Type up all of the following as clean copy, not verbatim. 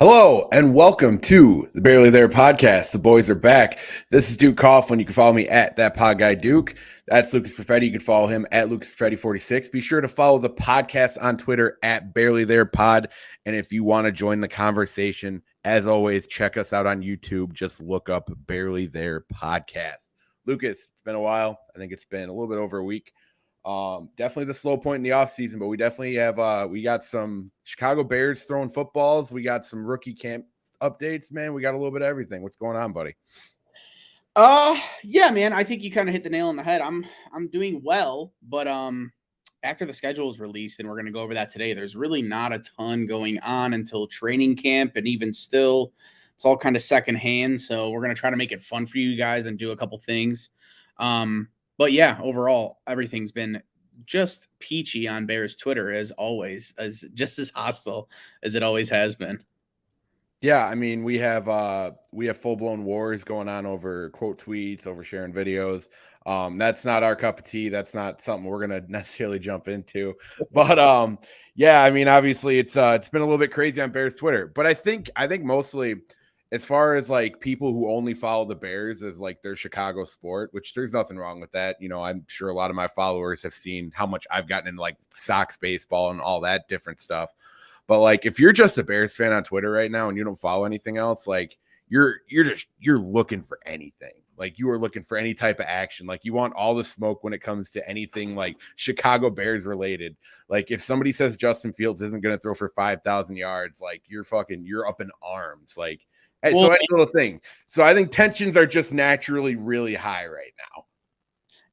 Hello and welcome to the Barely There podcast. The boys are back. This is Duke Coughlin. You can follow me at that pod guy Duke. That's Lucas Perfetti. You can follow him at Lucas Perfetti 46. Be sure to follow the podcast on Twitter at Barely There Pod. And if you want to join the conversation, as always, check us out on YouTube. Just look up Barely There Podcast. Lucas, it's been a while. I think it's been a little bit over a week. Definitely the slow point in the offseason, but we definitely have we got some Chicago Bears throwing footballs. We got some rookie camp updates, man. We got a little bit of everything. What's going on, buddy? Yeah, man. I think you kind of hit the nail on the head. I'm doing well, but after the schedule is released, and we're gonna go over that today, there's really not a ton going on until training camp, and even still, it's all kind of secondhand. So we're gonna try to make it fun for you guys and do a couple things. But yeah, overall, everything's been just peachy on Bears Twitter as always, as just as hostile as it always has been. Yeah, I mean, we have full-blown wars going on over quote tweets, over sharing videos. That's not our cup of tea. That's not something we're gonna necessarily jump into. But yeah, I mean, obviously it's been a little bit crazy on Bears Twitter. But I think mostly as far as like people who only follow the Bears as like their Chicago sport, which there's nothing wrong with that. You know, I'm sure a lot of my followers have seen how much I've gotten into like Sox baseball and all that different stuff. But like if you're just a Bears fan on Twitter right now and you don't follow anything else, like you're looking for anything. Like you are looking for any type of action. Like you want all the smoke when it comes to anything like Chicago Bears related. Like if somebody says Justin Fields isn't going to throw for 5,000 yards, like you're up in arms. Like so any little thing. So I think tensions are just naturally really high right now.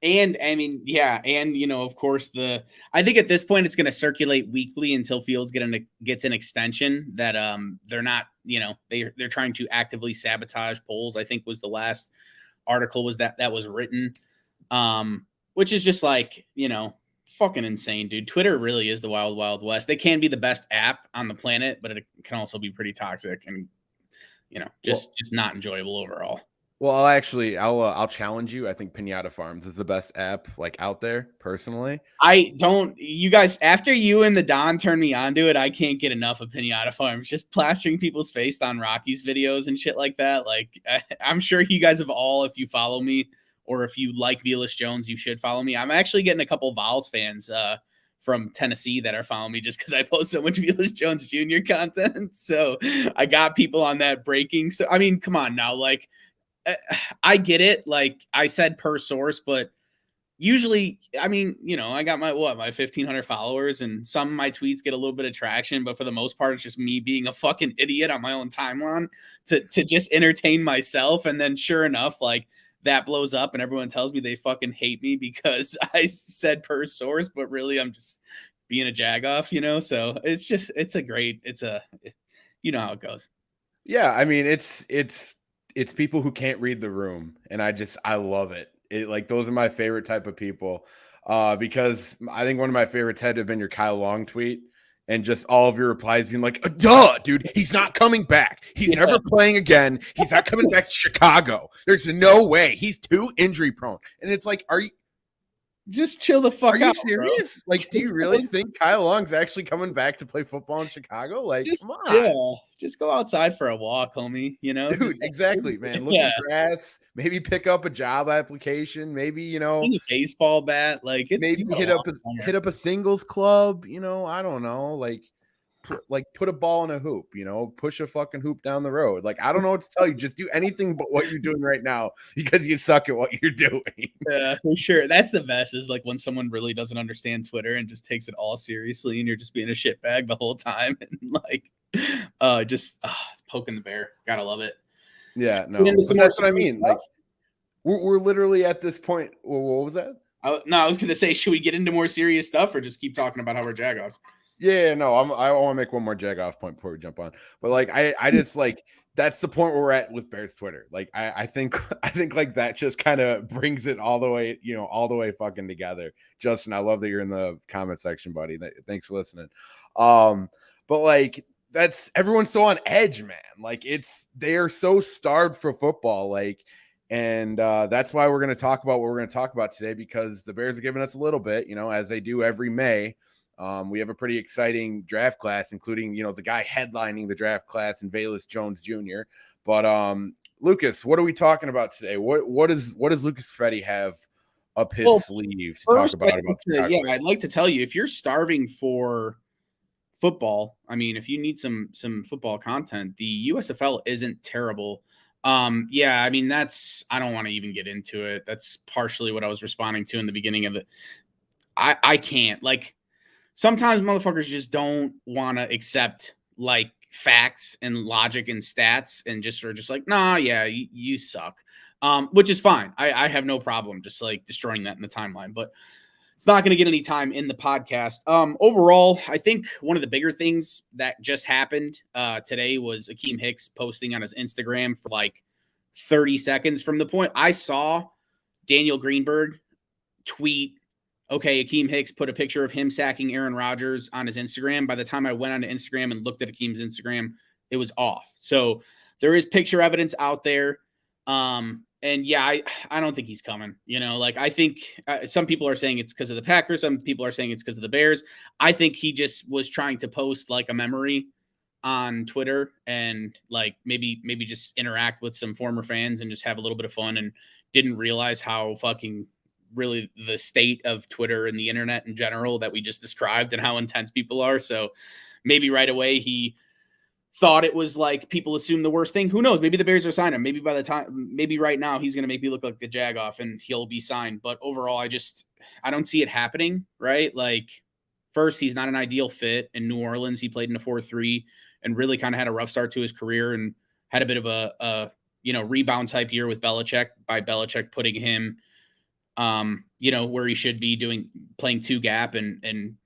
And I mean, yeah, and you know, of course, I think at this point it's going to circulate weekly until Fields gets an extension. That they're not, you know, they're trying to actively sabotage polls. I think was the last article was that was written, which is just like, you know, fucking insane, dude. Twitter really is the wild, wild west. They can be the best app on the planet, but it can also be pretty toxic and, you know, just not enjoyable overall. Well, I'll challenge you. I think Pinata Farms is the best app like out there, personally. You guys, after you and the Don turn me on to it, I can't get enough of Pinata Farms. Just plastering people's face on Rocky's videos and shit like that. Like, I'm sure you guys have all, if you follow me or if you like Velus Jones, you should follow me. I'm actually getting a couple Vols fans from Tennessee that are following me just because I post so much Velus Jones Jr. content. So I got people on that breaking. So, I mean, come on now, like, I get it. Like I said per source, but usually, I mean, you know, I got my 1,500 followers and some of my tweets get a little bit of traction, but for the most part, it's just me being a fucking idiot on my own timeline to just entertain myself. And then sure enough, like that blows up and everyone tells me they fucking hate me because I said per source, but really I'm just being a jagoff, you know? So you know how it goes. Yeah. I mean, it's people who can't read the room. And I love it. Like those are my favorite type of people. Because I think one of my favorites had to have been your Kyle Long tweet and just all of your replies being like, duh, dude, he's not coming back. He's never playing again. He's not coming back to Chicago. There's no way. He's too injury prone. And it's like, just chill the fuck out. Are you serious? Bro. Like, do you really think Kyle Long's actually coming back to play football in Chicago? Like, come on. Yeah, just go outside for a walk, homie. You know, dude, exactly, man. Look at grass. Maybe pick up a job application. Maybe, you know, a baseball bat. Like, maybe hit up a singles club. You know, I don't know. Like put a ball in a hoop, you know, push a fucking hoop down the road. Like, I don't know what to tell you. Just do anything but what you're doing right now because you suck at what you're doing. Yeah, for sure. That's the best is like when someone really doesn't understand Twitter and just takes it all seriously and you're just being a shitbag the whole time and like poking the bear. Gotta love it. Yeah, no, that's what I mean. Like we're literally at this point. What was that? I was gonna say, should we get into more serious stuff or just keep talking about how we're Jagoffs? Yeah, no, I want to make one more Jagoff point before we jump on. But like, I just like that's the point where we're at with Bears Twitter. Like, I think like that just kind of brings it all the way, you know, all the way fucking together. Justin, I love that you're in the comment section, buddy. Thanks for listening. But like, that's everyone's so on edge, man. Like, they are so starved for football. Like, and that's why we're going to talk about what we're going to talk about today because the Bears are giving us a little bit, you know, as they do every May. We have a pretty exciting draft class, including, the guy headlining the draft class in Velus Jones Jr. But Lucas, what are we talking about today? What does Lucas Freddy have up his Well, sleeve to talk first, about Chicago? I'd like to tell you, if you're starving for football, I mean, if you need some football content, the USFL isn't terrible. Yeah, I mean, I don't want to even get into it. That's partially what I was responding to in the beginning of it. I can't, like, sometimes motherfuckers just don't want to accept like facts and logic and stats and just are just like, nah, yeah, you suck. Which is fine. I have no problem just like destroying that in the timeline, but it's not going to get any time in the podcast. Overall, I think one of the bigger things that just happened today was Akeem Hicks posting on his Instagram for like 30 seconds from the point I saw Daniel Greenberg tweet, okay, Akeem Hicks put a picture of him sacking Aaron Rodgers on his Instagram. By the time I went on Instagram and looked at Akeem's Instagram, it was off. So there is picture evidence out there. And yeah, I don't think he's coming. Like, I think some people are saying it's because of the Packers. Some people are saying it's because of the Bears. I think he just was trying to post like a memory on Twitter and like maybe just interact with some former fans and just have a little bit of fun, and didn't realize how fucking really the state of Twitter and the internet in general that we just described and how intense people are. So maybe right away he thought it was like people assume the worst thing. Who knows? Maybe the Bears are signing him. Maybe right now he's going to make me look like the Jagoff and he'll be signed. But overall, I don't see it happening, right? Like, first, he's not an ideal fit in New Orleans. He played in a 4-3 and really kind of had a rough start to his career and had a bit of a rebound type year with Belichick, by Belichick putting him where he should be playing 2-gap and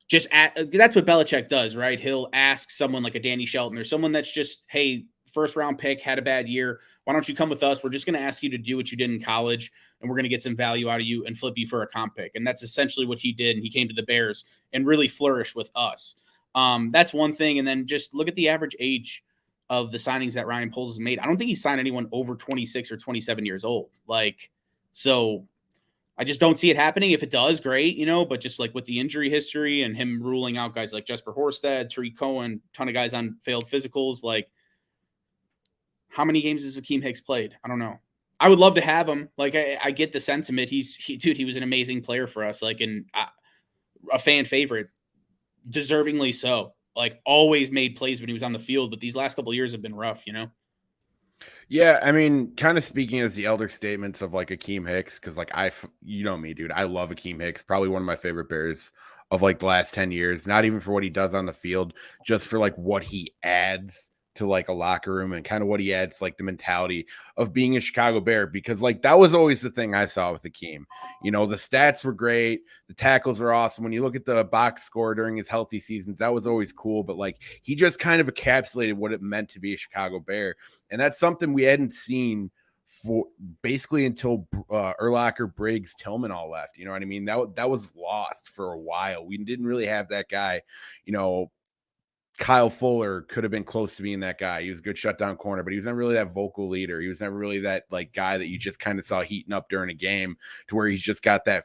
just that's what Belichick does, right? He'll ask someone like a Danny Shelton or someone that's just, hey, first round pick, had a bad year. Why don't you come with us? We're just going to ask you to do what you did in college, and we're going to get some value out of you and flip you for a comp pick. And that's essentially what he did. And he came to the Bears and really flourished with us. That's one thing. And then just look at the average age of the signings that Ryan Poles has made. I don't think he signed anyone over 26 or 27 years old. So I just don't see it happening. If it does, great, but just like with the injury history and him ruling out guys like Jesper Horsted, Tariq Cohen, ton of guys on failed physicals, like, how many games has Akeem Hicks played? I don't know. I would love to have him. Like, I get the sentiment. He was an amazing player for us, like, and a fan favorite, deservingly so. Like, always made plays when he was on the field, but these last couple of years have been rough, Yeah, I mean, kind of speaking as the elder statements of like Akeem Hicks, because like me, dude, I love Akeem Hicks, probably one of my favorite Bears of like the last 10 years, not even for what he does on the field, just for like what he adds to like a locker room and kind of what he adds, like the mentality of being a Chicago Bear, because like that was always the thing I saw with Akeem. The stats were great, the tackles are awesome. When you look at the box score during his healthy seasons, that was always cool, but like he just kind of encapsulated what it meant to be a Chicago Bear. And that's something we hadn't seen for basically until Urlacher, Briggs, Tillman all left. You know what I mean? That was lost for a while. We didn't really have that guy. Kyle Fuller could have been close to being that guy. He was a good shutdown corner, but he was never really that vocal leader. He was never really that like guy that you just kind of saw heating up during a game to where he's just got that.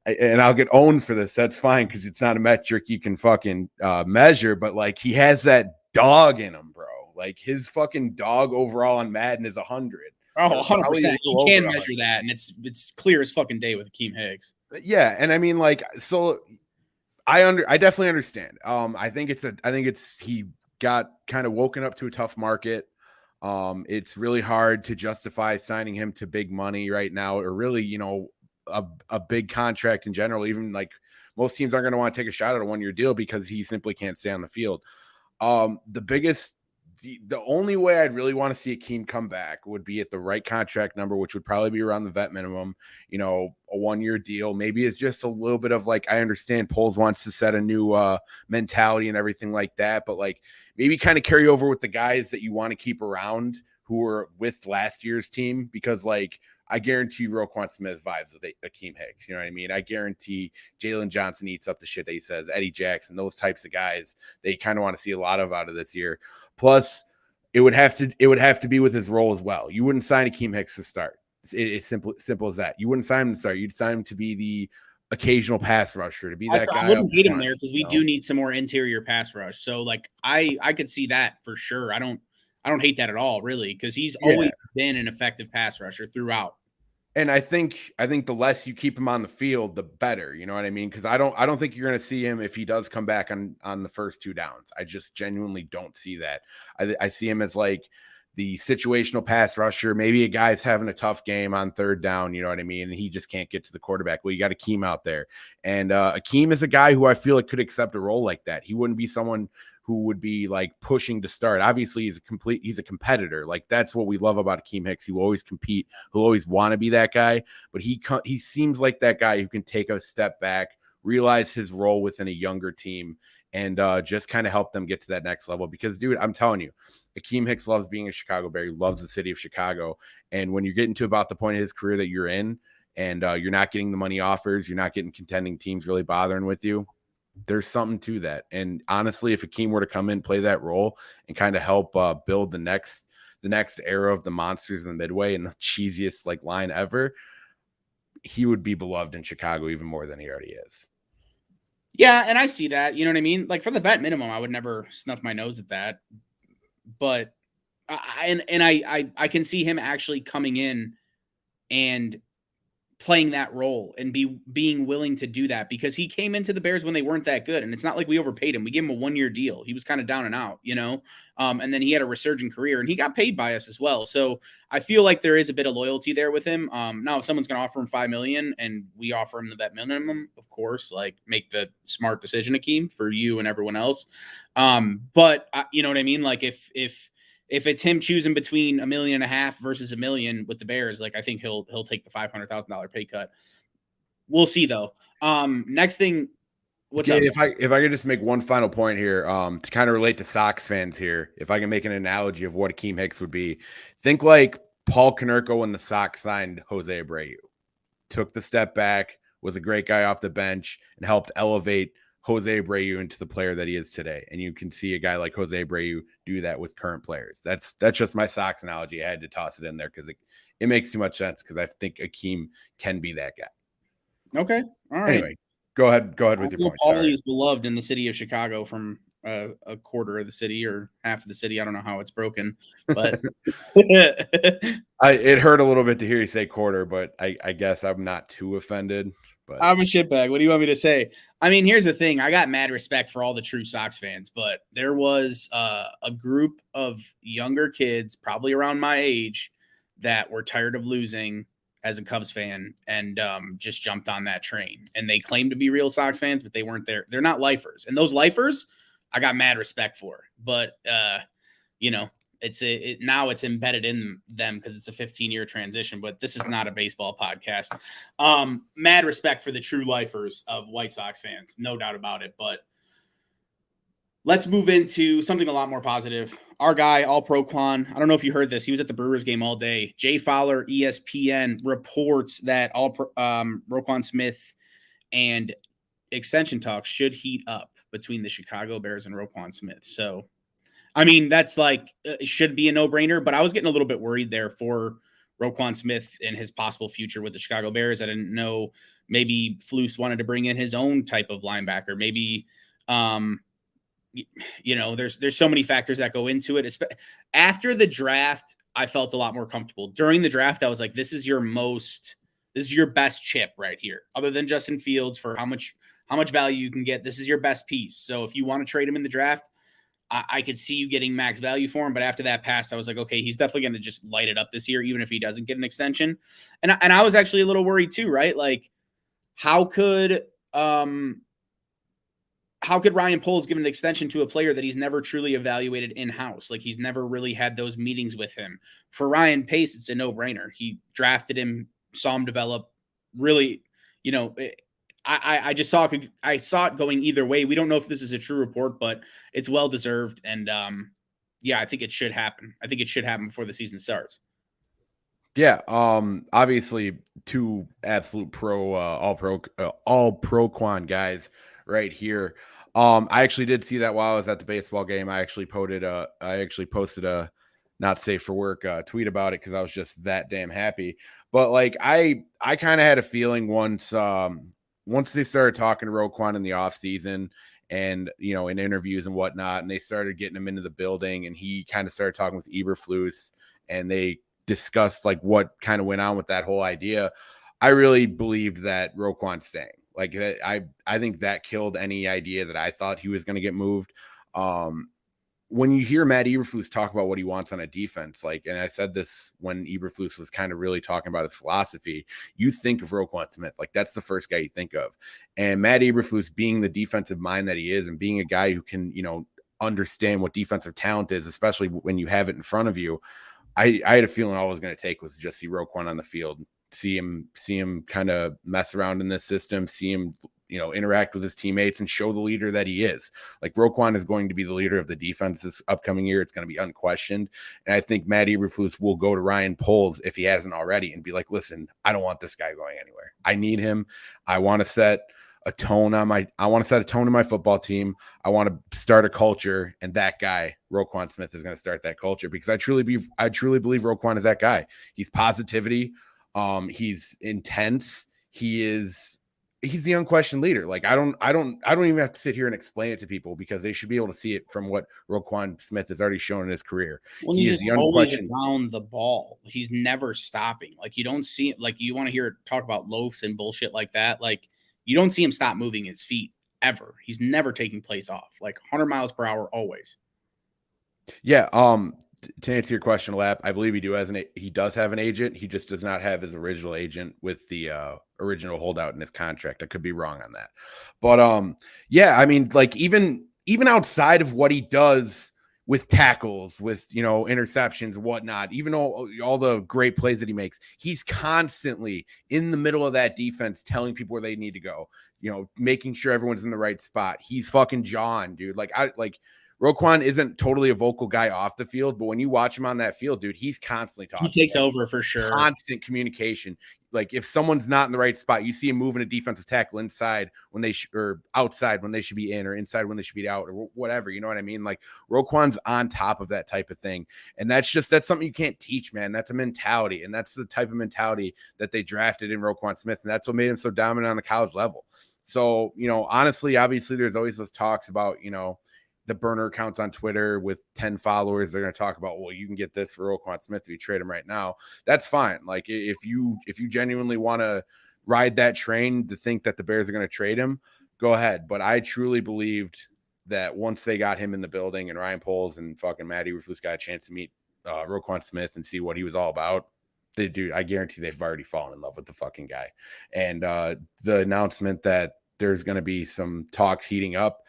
And I'll get owned for this. That's fine because it's not a metric you can fucking measure, but like he has that dog in him, bro. Like his fucking dog overall on Madden is 100. Oh, 100%. You can measure that, and it's clear as fucking day with Akeem Hicks. Yeah, and I mean, like, so I definitely understand. I think he got kind of woken up to a tough market. It's really hard to justify signing him to big money right now, or really, a big contract in general. Even like most teams aren't going to want to take a shot at a 1-year deal because he simply can't stay on the field. The only way I'd really want to see Akeem come back would be at the right contract number, which would probably be around the vet minimum, a 1-year deal. Maybe it's just a little bit of like, I understand Poles wants to set a new mentality and everything like that, but like maybe kind of carry over with the guys that you want to keep around who were with last year's team, because like I guarantee Roquan Smith vibes with Akeem Hicks. You know what I mean? I guarantee Jalen Johnson eats up the shit that he says. Eddie Jackson, those types of guys, they kind of want to see a lot of out of this year. Plus, it would have to be with his role as well. You wouldn't sign Akeem Hicks to start. It's simple as that. You wouldn't sign him to start. You'd sign him to be the occasional pass rusher, to be that I guy up wouldn't hate him front. there because we do need some more interior pass rush. So like I could see that for sure. I don't hate that at all, really, because he's Yeah. always been an effective pass rusher throughout. And I think the less you keep him on the field, the better. You know what I mean? Because I don't think you're going to see him if he does come back on the first 2 downs. I just genuinely don't see that. I see him as like the situational pass rusher. Maybe a guy's having a tough game on 3rd down. You know what I mean? And he just can't get to the quarterback. Well, you got Akeem out there, and Akeem is a guy who I feel like could accept a role like that. He wouldn't be someone who would be like pushing to start. Obviously, he's a competitor. Like that's what we love about Akeem Hicks. He will always compete. He'll always want to be that guy, but he seems like that guy who can take a step back, realize his role within a younger team, and just kind of help them get to that next level. Because, dude, I'm telling you, Akeem Hicks loves being a Chicago Bear. He loves the city of Chicago. And when you're getting to about the point of his career that you're in, and you're not getting the money offers, you're not getting contending teams really bothering with you, there's something to that. And honestly, if Akeem were to come in, play that role, and kind of help build the next era of the monsters in the Midway and the cheesiest like line ever, he would be beloved in Chicago even more than he already is. Yeah, and I see that. You know what I mean? Like for the vet minimum, I would never snuff my nose at that. But I can see him actually coming in and playing that role and being willing to do that because he came into the Bears when they weren't that good. And it's not like we overpaid him. We gave him a 1-year deal. He was kind of down and out, you know? And then he had a resurgent career and he got paid by us as well. So I feel like there is a bit of loyalty there with him. Now if someone's going to offer him $5 million and we offer him the vet minimum, of course, like make the smart decision, Akeem, for you and everyone else. But you know what I mean? Like if it's him choosing between $1.5 million versus $1 million with the Bears, like I think he'll take the $500,000 pay cut. We'll see though. Next thing, what's up? If I could just make one final point here, to kind of relate to Sox fans here, if I can make an analogy of what Akeem Hicks would be, think like Paul Konerko when the Sox signed Jose Abreu, took the step back, was a great guy off the bench, and helped elevate Jose Abreu into the player that he is today. And you can see a guy like Jose Abreu do that with current players. That's just my Sox analogy. I had to toss it in there because it makes too much sense because I think Akeem can be that guy. Okay. All right. Anyway, go ahead with your point. Paulie is beloved in the city of Chicago from a quarter of the city or half of the city. I don't know how it's broken, but it hurt a little bit to hear you say quarter, but I guess I'm not too offended. But I'm a shitbag. What do you want me to say? I mean, here's the thing. I got mad respect for all the true Sox fans, but there was a group of younger kids, probably around my age, that were tired of losing as a Cubs fan and just jumped on that train. And they claimed to be real Sox fans, but they weren't there. They're not lifers. And those lifers, I got mad respect for. But, you know, now it's embedded in them because it's a 15-year transition, but this is not a baseball podcast. Mad respect for the true lifers of White Sox fans, no doubt about it. But let's move into something a lot more positive. Our guy, All Pro Quan, I don't know if you heard this. He was at the Brewers game all day. Jay Fowler, ESPN, reports that Roquan Smith and extension talks should heat up between the Chicago Bears and Roquan Smith. So, I mean, that's like, it should be a no-brainer, but I was getting a little bit worried there for Roquan Smith and his possible future with the Chicago Bears. I didn't know, maybe Flus wanted to bring in his own type of linebacker. Maybe, you know, there's so many factors that go into it. After the draft, I felt a lot more comfortable. During the draft, I was like, this is your best chip right here, other than Justin Fields for how much value you can get. This is your best piece. So if you want to trade him in the draft, I could see you getting max value for him. But after that passed, I was like, okay, he's definitely going to just light it up this year, even if he doesn't get an extension. And I was actually a little worried too, right? Like, how could Ryan Poles give an extension to a player that he's never truly evaluated in-house? Like, he's never really had those meetings with him. For Ryan Pace, it's a no-brainer. He drafted him, saw him develop, really, you know, I just saw it going either way. We don't know if this is a true report, but it's well deserved. And yeah, I think it should happen. I think it should happen before the season starts. Yeah, obviously 2 absolute all pro Quan guys right here. I actually did see that while I was at the baseball game. I actually posted a not safe for work tweet about it because I was just that damn happy. But like I kind of had a feeling once once they started talking to Roquan in the offseason and, in interviews and whatnot, and they started getting him into the building, and he kind of started talking with Eberflus, and they discussed like what kind of went on with that whole idea. I really believed that Roquan's staying. Like I think that killed any idea that I thought he was going to get moved. When you hear Matt Eberflus talk about what he wants on a defense, like, and I said this when Eberflus was kind of really talking about his philosophy, you think of Roquan Smith. Like, that's the first guy you think of. And Matt Eberflus, being the defensive mind that he is, and being a guy who can, understand what defensive talent is, especially when you have it in front of you, I had a feeling all I was going to take was just see Roquan on the field, see him kind of mess around in this system, see him interact with his teammates and show the leader that he is. Like, Roquan is going to be the leader of the defense this upcoming year. It's going to be unquestioned. And I think Matt Eberflus will go to Ryan Poles, if he hasn't already, and be like, listen, I don't want this guy going anywhere. I need him. I want to set a tone in my football team. I want to start a culture, and that guy, Roquan Smith, is going to start that culture, because I truly believe Roquan is that guy. He's positivity. He's intense. He's the unquestioned leader. Like, I don't even have to sit here and explain it to people, because they should be able to see it from what Roquan Smith has already shown in his career. Well, he's just always around the ball. He's never stopping. Like, you don't see it. Like, you want to hear talk about loafs and bullshit like that. Like, you don't see him stop moving his feet ever. He's never taking plays off. Like 100 miles per hour always. Yeah. To answer your question, Lap, I believe he does have an agent. He just does not have his original agent with the original holdout in his contract. I could be wrong on that, but yeah, I mean, like, even outside of what he does with tackles, with interceptions, whatnot, even all the great plays that he makes, he's constantly in the middle of that defense, telling people where they need to go. Making sure everyone's in the right spot. He's fucking John, dude. Roquan isn't totally a vocal guy off the field, but when you watch him on that field, dude, he's constantly talking. He takes over for sure. Constant communication. Like, if someone's not in the right spot, you see him moving a defensive tackle inside when they or outside when they should be in, or inside when they should be out, or whatever. You know what I mean? Like, Roquan's on top of that type of thing. And that's something you can't teach, man. That's a mentality. And that's the type of mentality that they drafted in Roquan Smith. And that's what made him so dominant on the college level. So, honestly, obviously, there's always those talks about, the burner accounts on Twitter with 10 followers. They're going to talk about, well, you can get this for Roquan Smith if you trade him right now. That's fine. Like, if you genuinely want to ride that train to think that the Bears are going to trade him, go ahead. But I truly believed that once they got him in the building, and Ryan Poles and fucking Matt Eberflus got a chance to meet Roquan Smith and see what he was all about, I guarantee they've already fallen in love with the fucking guy. And the announcement that there's going to be some talks heating up,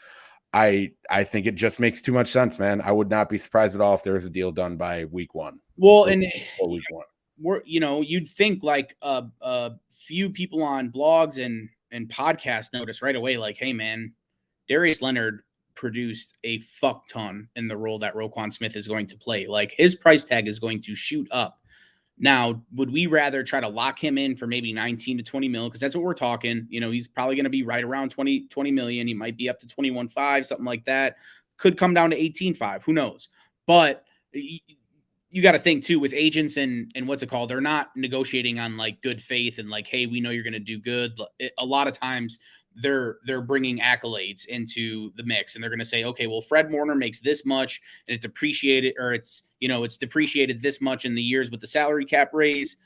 I think it just makes too much sense, man. I would not be surprised at all if there was a deal done by week one. Well, and you'd think like a few people on blogs and podcasts notice right away, like, hey, man, Darius Leonard produced a fuck ton in the role that Roquan Smith is going to play. Like, his price tag is going to shoot up. Now, would we rather try to lock him in for maybe 19 to 20 mil? Because that's what we're talking. He's probably going to be right around 20 million. He might be up to 21.5, something like that. Could come down to 18.5. Who knows? But you got to think too, with agents and what's it called? They're not negotiating on like good faith and like, hey, we know you're going to do good. A lot of times they're bringing accolades into the mix, and they're going to say, okay, well, Fred Warner makes this much and it's depreciated, or it's depreciated this much in the years with the salary cap raise.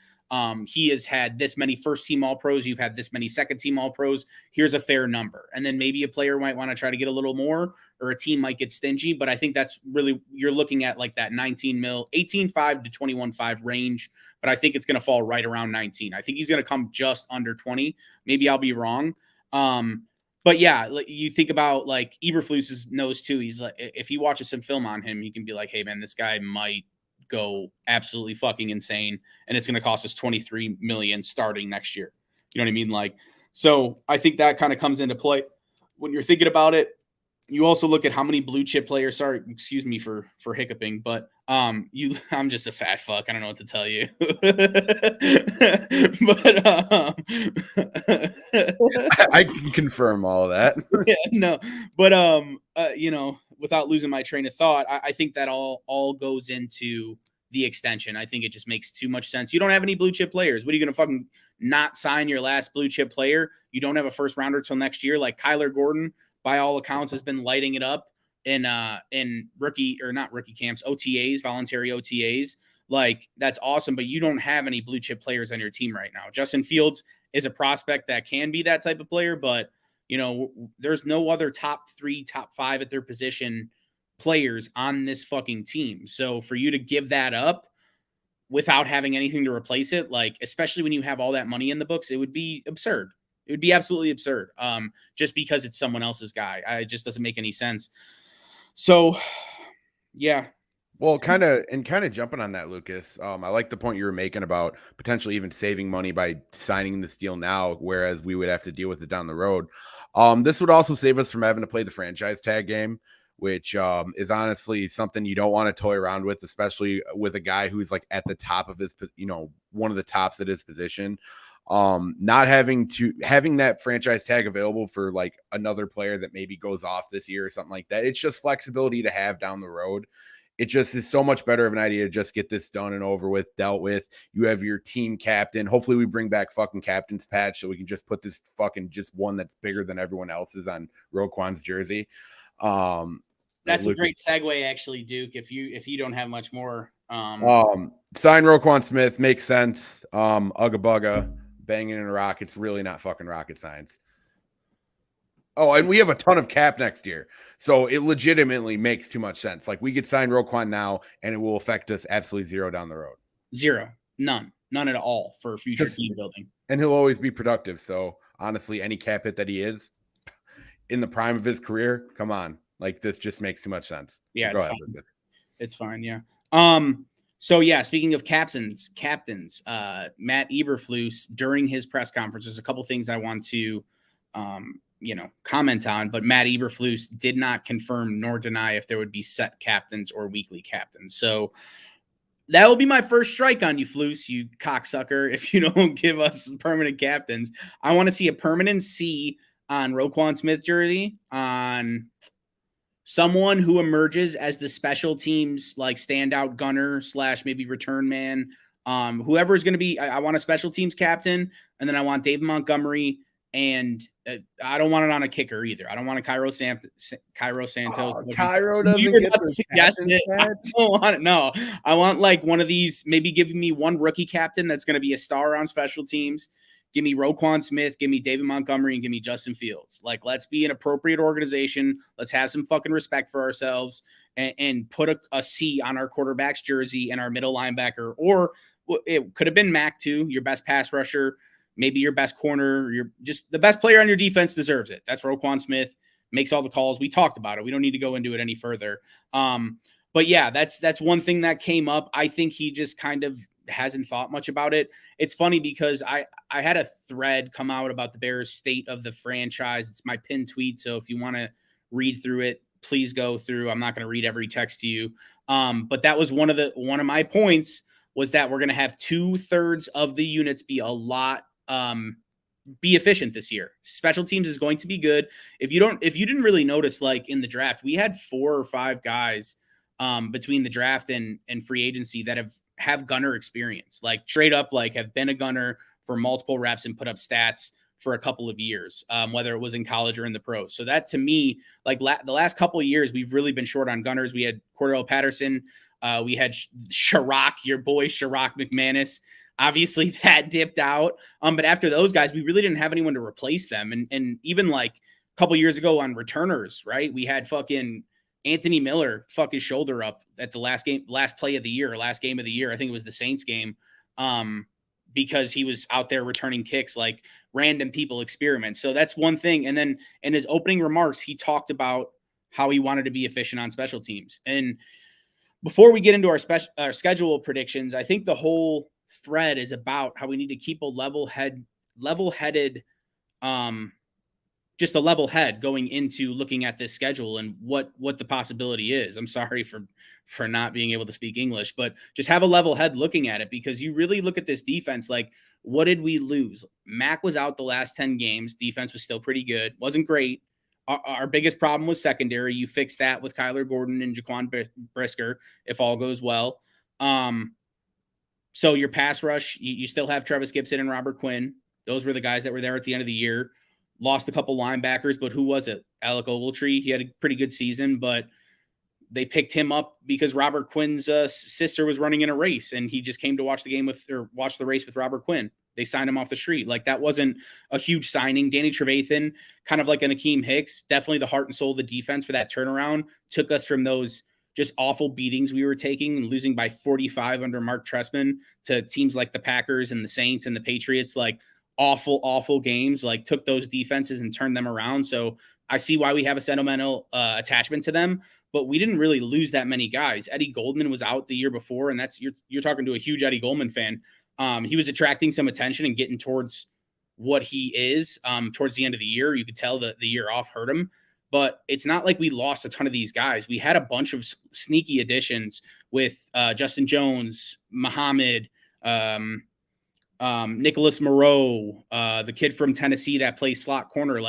He has had this many first team all pros. You've had this many second team all pros. Here's a fair number. And then maybe a player might want to try to get a little more, or a team might get stingy. But I think that's really, you're looking at like that 19 mil, 18.5 to 21.5 range. But I think it's going to fall right around 19. I think he's going to come just under 20. Maybe I'll be wrong. But yeah, you think about like Eberflus knows too. He's like, if he watches some film on him, he can be like, hey man, this guy might go absolutely fucking insane, and it's going to cost us 23 million starting next year. You know what I mean? Like, so I think that kind of comes into play when you're thinking about it. You also look at how many blue chip players. Sorry, excuse me for hiccuping, but I'm just a fat fuck. I don't know what to tell you. But I can confirm all of that. Yeah, no, but without losing my train of thought, I think that all goes into the extension. I think it just makes too much sense. You don't have any blue chip players. What are you going to fucking not sign your last blue chip player? You don't have a first rounder till next year. Like Kyler Gordon, by all accounts, has been lighting it up in rookie or not rookie camps, OTAs, voluntary OTAs. Like that's awesome, but you don't have any blue chip players on your team right now. Justin Fields is a prospect that can be that type of player, but you know, there's no other top 3, top 5 at their position players on this fucking team. So for you to give that up without having anything to replace it, like especially when you have all that money in the books, it would be absurd. It would be absolutely absurd. Just because it's someone else's guy. It just doesn't make any sense. So yeah. Well, kind of jumping on that, Lucas. I like the point you were making about potentially even saving money by signing this deal now, whereas we would have to deal with it down the road. This would also save us from having to play the franchise tag game, which is honestly something you don't want to toy around with, especially with a guy who's like at the top of his, one of the tops at his position. Not having that franchise tag available for like another player that maybe goes off this year or something like that. It's just flexibility to have down the road. It just is so much better of an idea to just get this done and over with, dealt with. You have your team captain. Hopefully we bring back fucking captain's patch so we can just put this fucking just one that's bigger than everyone else's on Roquan's jersey. That's a great segue, actually, Duke. If you don't have much more, sign Roquan Smith makes sense. Ugga bugga, banging in a rock. It's really not fucking rocket science. Oh, and we have a ton of cap next year. So it legitimately makes too much sense. Like we could sign Roquan now and it will affect us absolutely zero down the road. Zero. None at all for future team building. And he'll always be productive. So honestly, any cap hit that he is in the prime of his career, come on. Like this just makes too much sense. Yeah, it's fine. It's fine, yeah. So yeah, speaking of captains, Matt Eberflus during his press conference, there's a couple things I want to comment on, but Matt Eberflus did not confirm nor deny if there would be set captains or weekly captains. So that will be my first strike on you, Flus, you cocksucker, if you don't give us permanent captains. I want to see a permanent C on Roquan Smith jersey, on someone who emerges as the special teams like standout gunner / maybe return man. Whoever is going to be, I want a special teams captain, and then I want David Montgomery. And I don't want it on a kicker either. I don't want a Cairo Santos. Cairo doesn't get the it. I don't want it. No, I want like one of these. Maybe giving me one rookie captain that's going to be a star on special teams. Give me Roquan Smith. Give me David Montgomery, and give me Justin Fields. Like, let's be an appropriate organization. Let's have some fucking respect for ourselves, and put a C on our quarterback's jersey and our middle linebacker. Or it could have been Mac too, your best pass rusher. Maybe your best corner, you're just the best player on your defense deserves it. That's Roquan Smith, makes all the calls. We talked about it. We don't need to go into it any further. But yeah, that's one thing that came up. I think he just kind of hasn't thought much about it. It's funny because I had a thread come out about the Bears' state of the franchise. It's my pinned tweet. So if you want to read through it, please go through. I'm not going to read every text to you. But that was one of my points, was that we're going to have 2/3 of the units be efficient this year. Special teams is going to be good. If you didn't really notice, like in the draft, we had 4 or 5 guys between the draft and free agency that have gunner experience, like straight up, like have been a gunner for multiple reps and put up stats for a couple of years, whether it was in college or in the pros. So that to me, like the last couple of years, we've really been short on gunners. We had Cordell Patterson. We had Sherrock, your boy Sherrock McManus. Obviously that dipped out. But after those guys, we really didn't have anyone to replace them. And even like a couple years ago on returners, right? We had fucking Anthony Miller fuck his shoulder up at the last game of the year. I think it was the Saints game. Because he was out there returning kicks like random people experiment. So that's one thing. And then in his opening remarks, he talked about how he wanted to be efficient on special teams. And before we get into our schedule predictions, I think the whole thread is about how we need to keep a level-headed, just a level head going into looking at this schedule and what the possibility is. I'm sorry for not being able to speak English, but just have a level head looking at it, because you really look at this defense, like, what did we lose? Mac was out the last 10 games. Defense was still pretty good. Wasn't great. Our biggest problem was secondary. You fix that with Kyler Gordon and Jaquan Brisker if all goes well. So your pass rush, you still have Travis Gibson and Robert Quinn. Those were the guys that were there at the end of the year. Lost a couple linebackers, but who was it? Alec Ogletree. He had a pretty good season, but they picked him up because Robert Quinn's sister was running in a race, and he just came to watch the race with Robert Quinn. They signed him off the street. Like, that wasn't a huge signing. Danny Trevathan, kind of like an Akeem Hicks, definitely the heart and soul of the defense for that turnaround. Took us from those just awful beatings we were taking and losing by 45 under Mark Trestman to teams like the Packers and the Saints and the Patriots, like awful games, like took those defenses and turned them around. So I see why we have a sentimental attachment to them, but we didn't really lose that many guys. Eddie Goldman was out the year before, and that's you're talking to a huge Eddie Goldman fan. He was attracting some attention and getting towards what he is towards the end of the year. You could tell that the year off hurt him, but it's not like we lost a ton of these guys. We had a bunch of sneaky additions with Justin Jones, Muhammad, Nicholas Moreau, the kid from Tennessee that plays slot corner,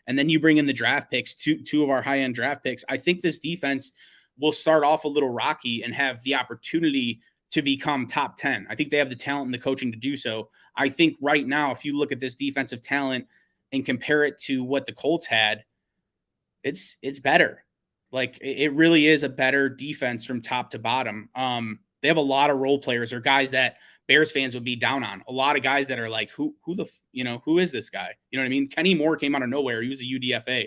and then you bring in the draft picks, two of our high-end draft picks. I think this defense will start off a little rocky and have the opportunity to become top 10. I think they have the talent and the coaching to do so. I think right now, if you look at this defensive talent and compare it to what the Colts had, it's better. Like, it really is a better defense from top to bottom. They have a lot of role players or guys that Bears fans would be down on. A lot of guys that are like, who is this guy? You know what I mean? Kenny Moore came out of nowhere. He was a UDFA.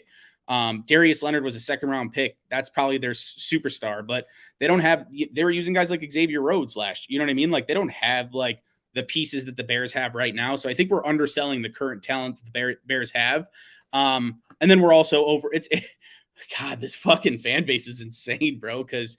Darius Leonard was a second-round pick. That's probably their superstar, but they were using guys like Xavier Rhodes last. You know what I mean? Like, they don't have like the pieces that the Bears have right now. So I think we're underselling the current talent that the Bears have. And then we're also God, this fucking fan base is insane, bro. Cause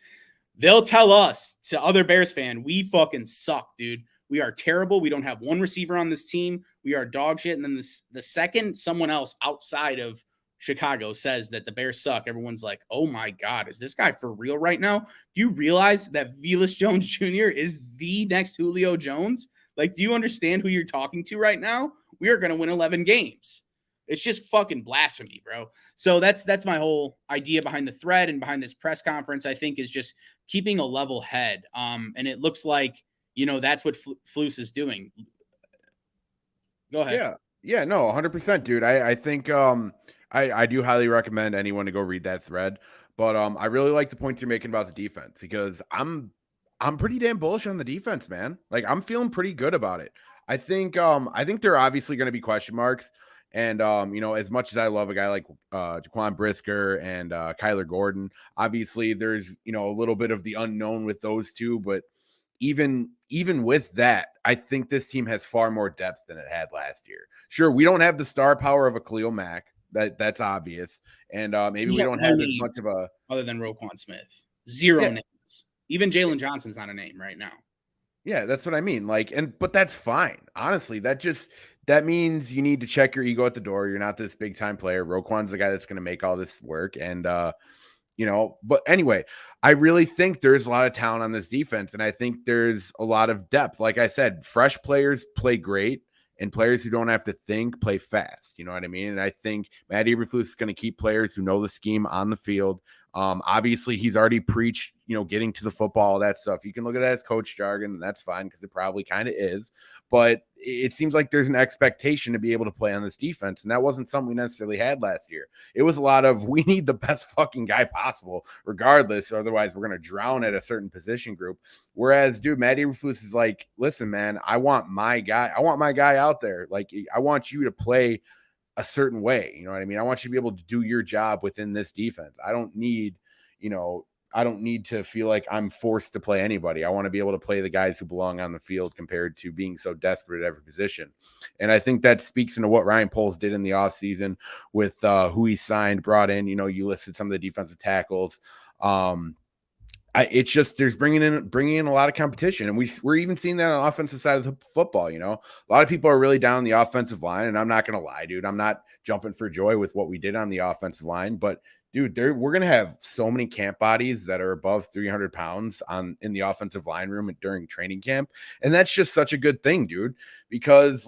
they'll tell us, to other Bears fan, we fucking suck, dude. We are terrible. We don't have one receiver on this team. We are dog shit. And then the second someone else outside of Chicago says that the Bears suck, everyone's like, oh my God, is this guy for real right now? Do you realize that Velus Jones Jr. is the next Julio Jones? Like, do you understand who you're talking to right now? We are going to win 11 games. It's just fucking blasphemy, bro. So that's my whole idea behind the thread and behind this press conference, I think, is just keeping a level head. And it looks like, that's what Flus is doing. Go ahead. Yeah, no, 100%, dude. I think I do highly recommend anyone to go read that thread. But I really like the points you're making about the defense, because I'm pretty damn bullish on the defense, man. Like, I'm feeling pretty good about it. I think there are obviously going to be question marks. And, as much as I love a guy like Jaquan Brisker and Kyler Gordon, obviously there's, a little bit of the unknown with those two. But even with that, I think this team has far more depth than it had last year. Sure, we don't have the star power of a Khalil Mack. That's obvious. And maybe we don't have as much of a... Other than Roquan Smith. Zero names. Even Jalen Johnson's not a name right now. Yeah, that's what I mean. But that's fine. Honestly, that means you need to check your ego at the door. You're not this big time player. Roquan's the guy that's going to make all this work. And, but anyway, I really think there's a lot of talent on this defense. And I think there's a lot of depth. Like I said, fresh players play great, and players who don't have to think play fast. You know what I mean? And I think Matt Eberflus is going to keep players who know the scheme on the field. Obviously, he's already preached, getting to the football, all that stuff. You can look at that as coach jargon, and that's fine, because it probably kind of is. But it seems like there's an expectation to be able to play on this defense, and that wasn't something we necessarily had last year. It was a lot of, we need the best fucking guy possible, regardless, or otherwise we're going to drown at a certain position group. Whereas, dude, Matt Eberflus is like, listen, man, I want my guy out there. Like, I want you to play a certain way. You know what I mean? I want you to be able to do your job within this defense. I don't need to feel like I'm forced to play anybody. I want to be able to play the guys who belong on the field, compared to being so desperate at every position. And I think that speaks into what Ryan Poles did in the offseason with who he signed, brought in. You listed some of the defensive tackles. It's just, there's bringing in a lot of competition, and we're even seeing that on the offensive side of the football. A lot of people are really down on the offensive line, and I'm not gonna lie, dude, I'm not jumping for joy with what we did on the offensive line, but dude, we're gonna have so many camp bodies that are above 300 pounds in the offensive line room during training camp, and that's just such a good thing, dude, because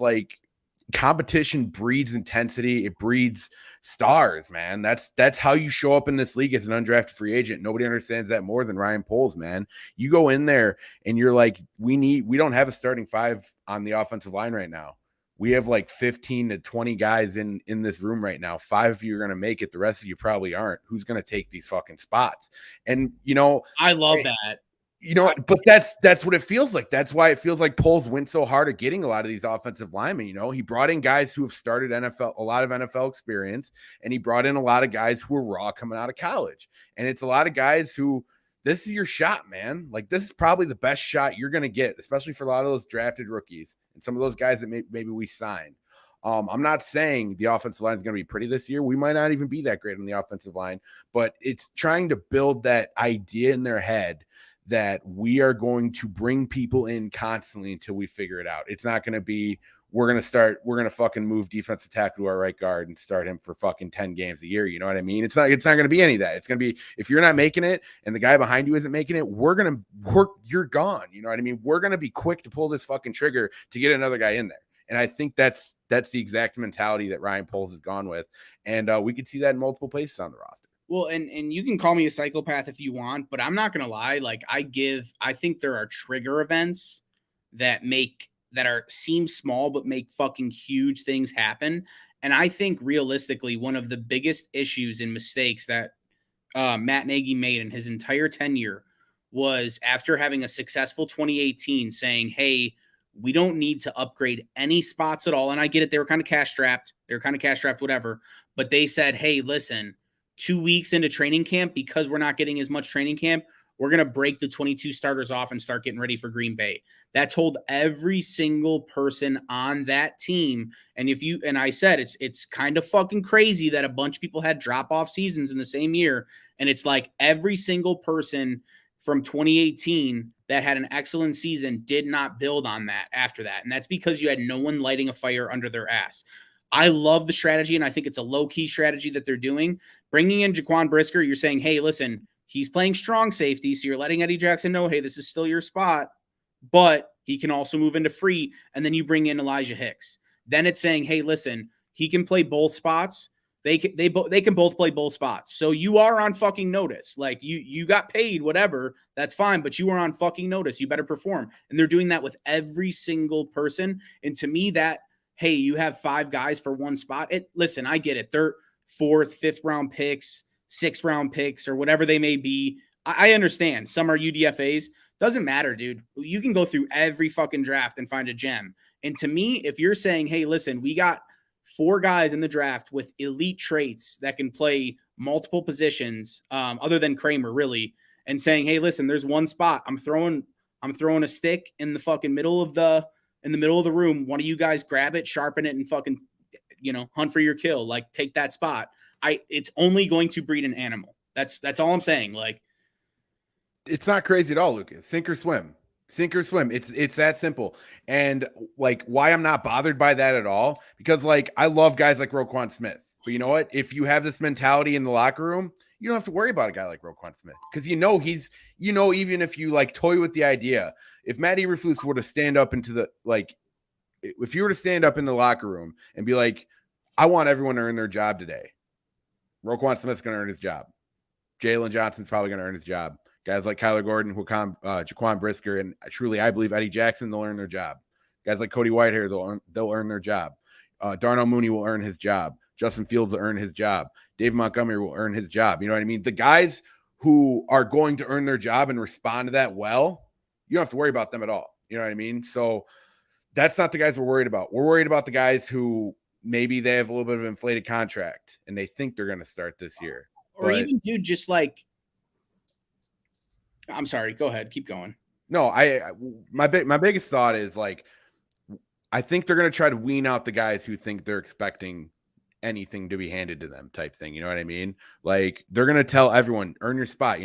competition breeds intensity. It breeds stars, man. That's how you show up in this league as an undrafted free agent. Nobody understands that more than Ryan Poles, man. You go in there and you're like, we don't have a starting five on the offensive line right now. We have like 15 to 20 guys in this room right now. 5 of you are going to make it. The rest of you probably aren't. Who's going to take these fucking spots? And, I love that. But that's what it feels like. That's why it feels like Poles went so hard at getting a lot of these offensive linemen. He brought in guys who have started a lot of NFL experience, and he brought in a lot of guys who were raw coming out of college. And it's a lot of guys who, this is your shot, man. Like, this is probably the best shot you're going to get, especially for a lot of those drafted rookies and some of those guys that maybe we signed. I'm not saying the offensive line is going to be pretty this year. We might not even be that great on the offensive line, but it's trying to build that idea in their head that we are going to bring people in constantly until we figure it out. It's not going to be, we're going to fucking move defensive tackle to our right guard and start him for fucking 10 games a year. You know what I mean? It's not going to be any of that. It's going to be, if you're not making it and the guy behind you isn't making it, you're gone. You know what I mean? We're going to be quick to pull this fucking trigger to get another guy in there. And I think that's the exact mentality that Ryan Poles has gone with. And we could see that in multiple places on the roster. Well, and you can call me a psychopath if you want, but I'm not going to lie. Like, I think there are trigger events that seem small, but make fucking huge things happen. And I think realistically, one of the biggest issues and mistakes that Matt Nagy made in his entire tenure was after having a successful 2018 saying, hey, we don't need to upgrade any spots at all. And I get it. They were kind of cash strapped. Whatever. But they said, hey, listen, 2 weeks into training camp, because we're not getting as much training camp, we're going to break the 22 starters off and start getting ready for Green Bay. That told every single person on that team. And I said, it's kind of fucking crazy that a bunch of people had drop-off seasons in the same year. And it's like every single person from 2018 that had an excellent season did not build on that after that. And that's because you had no one lighting a fire under their ass. I love the strategy, and I think it's a low-key strategy that they're doing. Bringing in Jaquan Brisker, you're saying, hey, listen, he's playing strong safety, so you're letting Eddie Jackson know, hey, this is still your spot, but he can also move into free, and then you bring in Elijah Hicks. Then it's saying, hey, listen, he can play both spots. They can both play both spots. So you are on fucking notice. Like, you got paid, whatever, that's fine, but you are on fucking notice. You better perform. And they're doing that with every single person. And to me, that, hey, you have 5 guys for one spot. Listen, I get it. Third, 4th, 5th round picks, 6th round picks, or whatever they may be. I understand. Some are UDFAs. Doesn't matter, dude. You can go through every fucking draft and find a gem. And to me, if you're saying, hey, listen, we got 4 guys in the draft with elite traits that can play multiple positions, other than Kramer, really, and saying, hey, listen, there's one spot. I'm throwing a stick in the fucking middle of the room. One of you guys grab it, sharpen it, and fucking, hunt for your kill. Like, take that spot. It's only going to breed an animal. That's all I'm saying. Like, it's not crazy at all, Lucas. Sink or swim. It's that simple. And like, why I'm not bothered by that at all, because like, I love guys like Roquan Smith, but you know what? If you have this mentality in the locker room, you don't have to worry about a guy like Roquan Smith, because even if you like toy with the idea, if Matt Eberflus were to stand up if you were to stand up in the locker room and be like, I want everyone to earn their job today, Roquan Smith's going to earn his job. Jalen Johnson's probably going to earn his job. Guys like Kyler Gordon, Jaquan Brisker, and truly, I believe Eddie Jackson, they'll earn their job. Guys like Cody Whitehair, they'll earn their job. Darnell Mooney will earn his job. Justin Fields will earn his job. Dave Montgomery will earn his job. You know what I mean? The guys who are going to earn their job and respond to that well, you don't have to worry about them at all. You know what I mean? So that's not the guys we're worried about. We're worried about the guys who maybe they have a little bit of an inflated contract and they think they're going to start this year. Or even, dude, just like, I'm sorry, go ahead, keep going. No, my biggest thought is like, I think they're going to try to wean out the guys who think they're expecting anything to be handed to them type thing. You know what I mean? Like, they're going to tell everyone, earn your spot,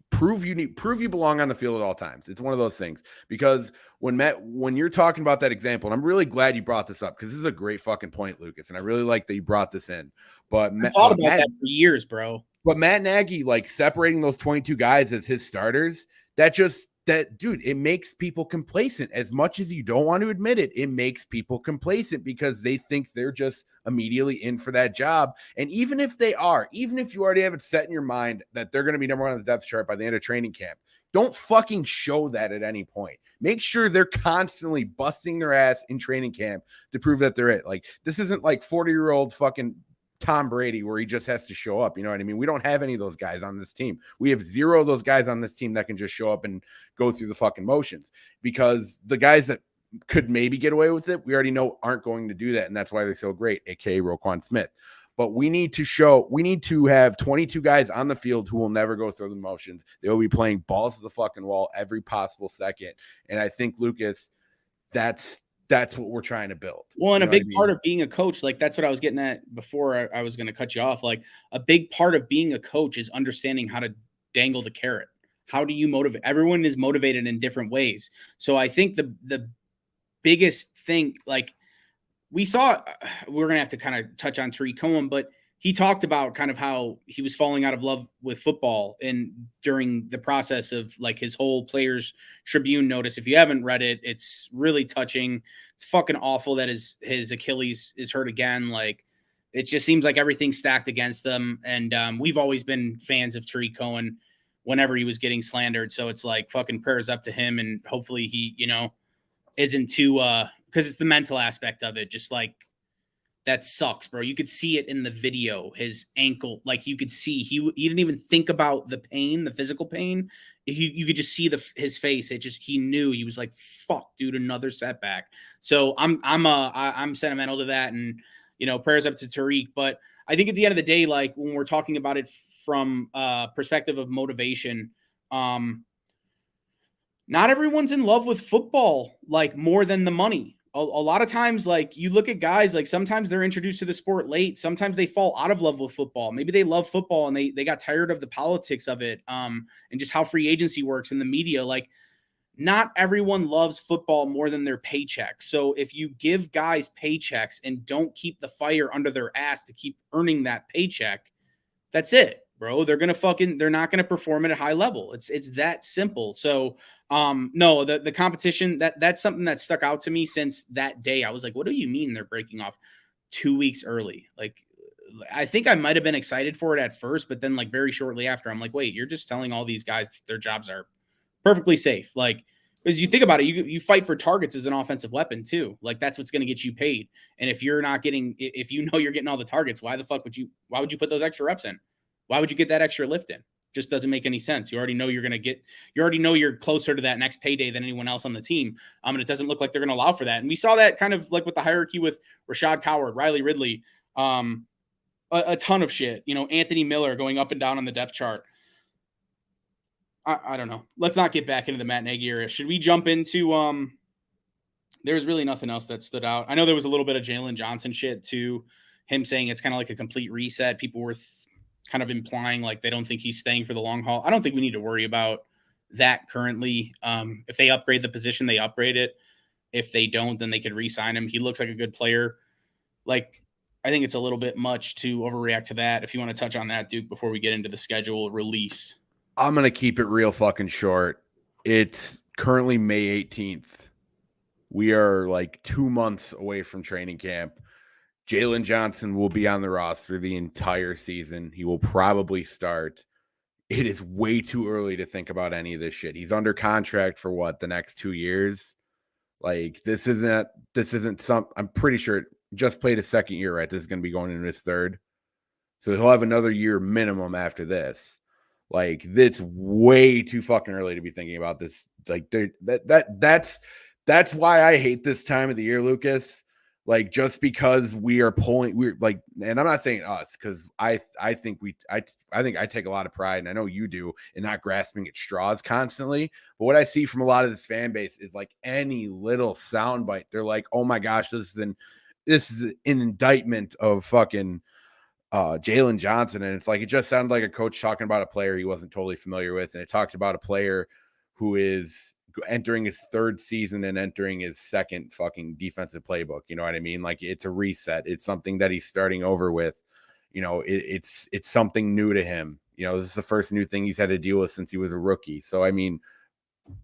prove you belong on the field at all times. It's one of those things, because when you're talking about that example, and I'm really glad you brought this up, because this is a great fucking point, Lucas, and I really like that you brought this in. But I thought about that for years, bro. But Matt Nagy, like, separating those 22 guys as his starters, that just that, dude, it makes people complacent. As much as you don't want to admit it, it makes people complacent because they think they're just immediately in for that job. And even if they are, even if you already have it set in your mind that they're going to be number one on the depth chart by the end of training camp, don't fucking show that at any point. Make sure they're constantly busting their ass in training camp to prove that they're it. Like, this isn't like 40-year-old fucking Tom Brady where he just has to show up. You know what I mean? We don't have any of those guys on this team. We have zero of those guys on this team that can just show up and go through the fucking motions, because the guys that could maybe get away with it, we already know aren't going to do that. And that's why they're so great, aka Roquan Smith. But we need to have 22 guys on the field who will never go through the motions. They will be playing balls to the fucking wall every possible second. And I think, Lucas, that's what we're trying to build. Well, and a big part of being a coach, like that's what I was getting at before I was going to cut you off. Like, a big part of being a coach is understanding how to dangle the carrot. How do you motivate? Everyone is motivated in different ways. So I think the biggest thing, like, we saw, we're going to have to kind of touch on Tariq Cohen, but he talked about kind of how he was falling out of love with football and during the process of like his whole Players Tribune notice. If you haven't read it, it's really touching. It's fucking awful that his Achilles is hurt again. Like, it just seems like everything's stacked against them. And we've always been fans of Tariq Cohen whenever he was getting slandered. So it's like fucking prayers up to him. And hopefully he, isn't too, because it's the mental aspect of it. Just like, that sucks, bro. You could see it in the video. His ankle, like you could see, he didn't even think about the pain, the physical pain. You could just see his face. He knew. He was like, "Fuck, dude, another setback." So I'm sentimental to that, and prayers up to Tariq. But I think at the end of the day, like when we're talking about it from perspective of motivation, not everyone's in love with football like more than the money. A lot of times, like you look at guys, like sometimes they're introduced to the sport late. Sometimes they fall out of love with football. Maybe they love football and they got tired of the politics of it, and just how free agency works in the media. Like, not everyone loves football more than their paycheck. So if you give guys paychecks and don't keep the fire under their ass to keep earning that paycheck, that's it, bro. They're not gonna perform at a high level. It's that simple. So no, the competition, that's something that stuck out to me since that day. I was like, what do you mean they're breaking off 2 weeks early? Like, I think I might have been excited for it at first, but then like very shortly after, I'm like, wait, you're just telling all these guys their jobs are perfectly safe. Like, because you think about it, you fight for targets as an offensive weapon too. Like, that's what's going to get you paid. And if you're getting all the targets, why would you put those extra reps in? Why would you get that extra lift in? Just doesn't make any sense. You already know you're closer to that next payday than anyone else on the team. And it doesn't look like they're going to allow for that. And we saw that kind of like with the hierarchy with Rashad Coward, Riley Ridley, a ton of shit. Anthony Miller going up and down on the depth chart. I don't know. Let's not get back into the Matt Nagy era. Should we jump into there's really nothing else that stood out. I know there was a little bit of Jalen Johnson shit too. Him saying it's kind of like a complete reset. People were kind of implying like they don't think he's staying for the long haul. I don't think we need to worry about that currently. If they upgrade the position, they upgrade it. If they don't, then they could re-sign him. He looks like a good player. Like, I think it's a little bit much to overreact to that. If you want to touch on that, Duke, before we get into the schedule release. I'm going to keep it real fucking short. It's currently May 18th. We are like 2 months away from training camp. Jalen Johnson will be on the roster the entire season. He will probably start. It is way too early to think about any of this shit. He's under contract for the next 2 years. Like, this isn't some, I'm pretty sure just played his second year, right? This is going to be going into his third. So he'll have another year minimum after this. Like, it's way too fucking early to be thinking about this. Like, that's why I hate this time of the year, Lucas. Like, just because we're like, and I'm not saying us, because I think I take a lot of pride, and I know you do, in not grasping at straws constantly. But what I see from a lot of this fan base is like any little soundbite, they're like, oh my gosh, this is an indictment of fucking Jalen Johnson. And it's like, it just sounded like a coach talking about a player he wasn't totally familiar with. And it talked about a player who is entering his third season and entering his second fucking defensive playbook. You know what I mean? Like, it's a reset. It's something that he's starting over with. It's something new to him. This is the first new thing he's had to deal with since he was a rookie. So, I mean,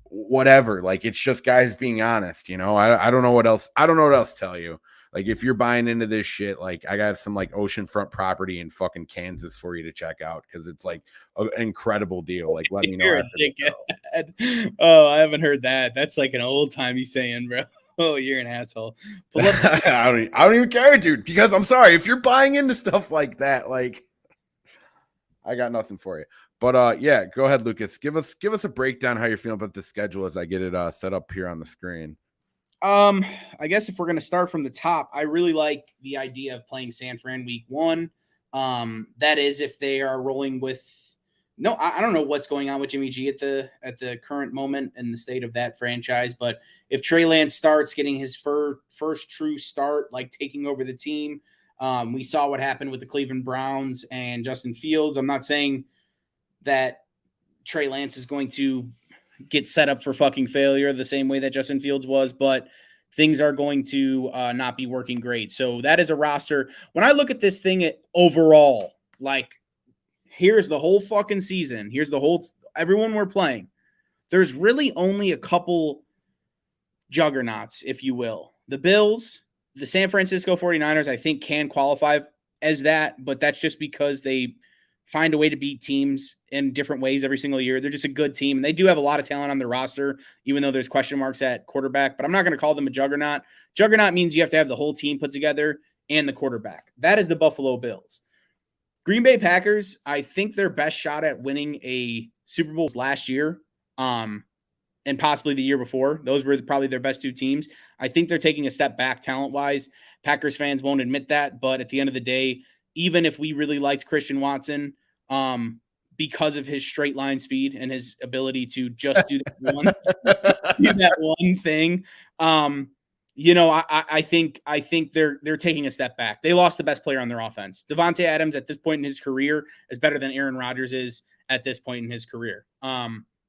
whatever. Like, it's just guys being honest, you know. I don't know what else. I don't know what else to tell you. Like, if you're buying into this shit, like, I got some like oceanfront property in fucking Kansas for you to check out because it's like an incredible deal. Like, let me know You're a after the show. dickhead. Oh, I haven't heard that. That's like an old timey saying, bro. Oh, you're an asshole. Pull up. I don't even care, dude. Because I'm sorry if you're buying into stuff like that. Like, I got nothing for you. But yeah, go ahead, Lucas. Give us a breakdown how you're feeling about the schedule as I get it set up here on the screen. I guess if we're gonna start from the top, I really like the idea of playing San Fran week 1. That is if they are rolling with no, I don't know what's going on with Jimmy G at the current moment in the state of that franchise, but if Trey Lance starts getting his first true start, like taking over the team, we saw what happened with the Cleveland Browns and Justin Fields. I'm not saying that Trey Lance is going to get set up for fucking failure the same way that Justin Fields was, but things are going to not be working great. So that is a roster. When I look at this thing overall, like, here's the whole fucking season. Here's the whole everyone we're playing. There's really only a couple juggernauts, if you will. The Bills, the San Francisco 49ers, I think can qualify as that, but that's just because they find a way to beat teams in different ways every single year. They're just a good team. And they do have a lot of talent on their roster, even though there's question marks at quarterback, but I'm not going to call them a juggernaut. Juggernaut means you have to have the whole team put together and the quarterback. That is the Buffalo Bills. Green Bay Packers, I think their best shot at winning a Super Bowl last year, and possibly the year before. Those were probably their best two teams. I think they're taking a step back talent-wise. Packers fans won't admit that, but at the end of the day, even if we really liked Christian Watson, because of his straight line speed and his ability to just do that one thing, I think they're taking a step back. They lost the best player on their offense. Davante Adams at this point in his career is better than Aaron Rodgers is at this point in his career.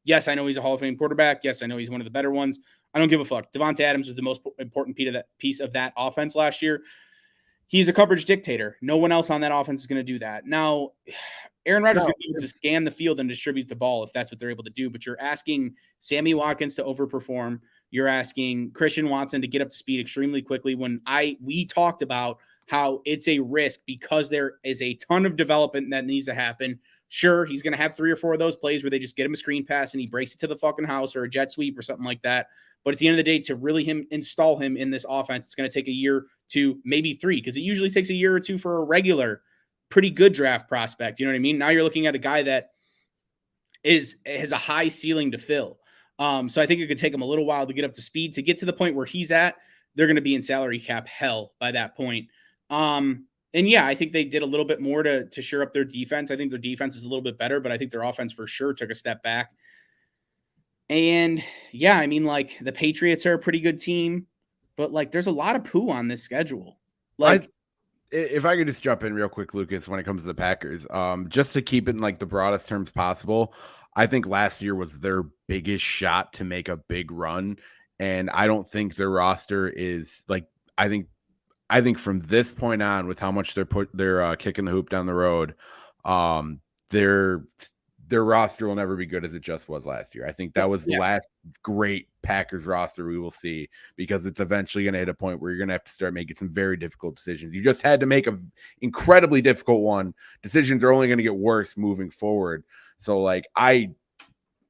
Yes, I know he's a Hall of Fame quarterback. Yes, I know he's one of the better ones. I don't give a fuck. Davante Adams was the most important piece of that offense last year. He's a coverage dictator. No one else on that offense is going to do that. Now, Aaron Rodgers is going to be able to scan the field and distribute the ball if that's what they're able to do, but you're asking Sammy Watkins to overperform. You're asking Christian Watson to get up to speed extremely quickly when we talked about how it's a risk because there is a ton of development that needs to happen. Sure, he's going to have 3 or 4 of those plays where they just get him a screen pass and he breaks it to the fucking house or a jet sweep or something like that. But at the end of the day, to really install him in this offense, it's going to take a year to maybe 3 because it usually takes a year or 2 for a regular, pretty good draft prospect. You know what I mean? Now you're looking at a guy that has a high ceiling to fill. So I think it could take him a little while to get up to speed. To get to the point where he's at, they're going to be in salary cap hell by that point. And yeah, I think they did a little bit more to shore up their defense. I think their defense is a little bit better, but I think their offense for sure took a step back. And yeah, I mean, like the Patriots are a pretty good team, but like there's a lot of poo on this schedule. Like, if I could just jump in real quick, Lucas, when it comes to the Packers, just to keep it in like the broadest terms possible, I think last year was their biggest shot to make a big run. And I don't think their roster is like, I think from this point on, with how much they're kicking the hoop down the road, their roster will never be good as it just was last year. I think that was the last great Packers roster we will see because it's eventually going to hit a point where you're going to have to start making some very difficult decisions. You just had to make an incredibly difficult one. Decisions are only going to get worse moving forward. So like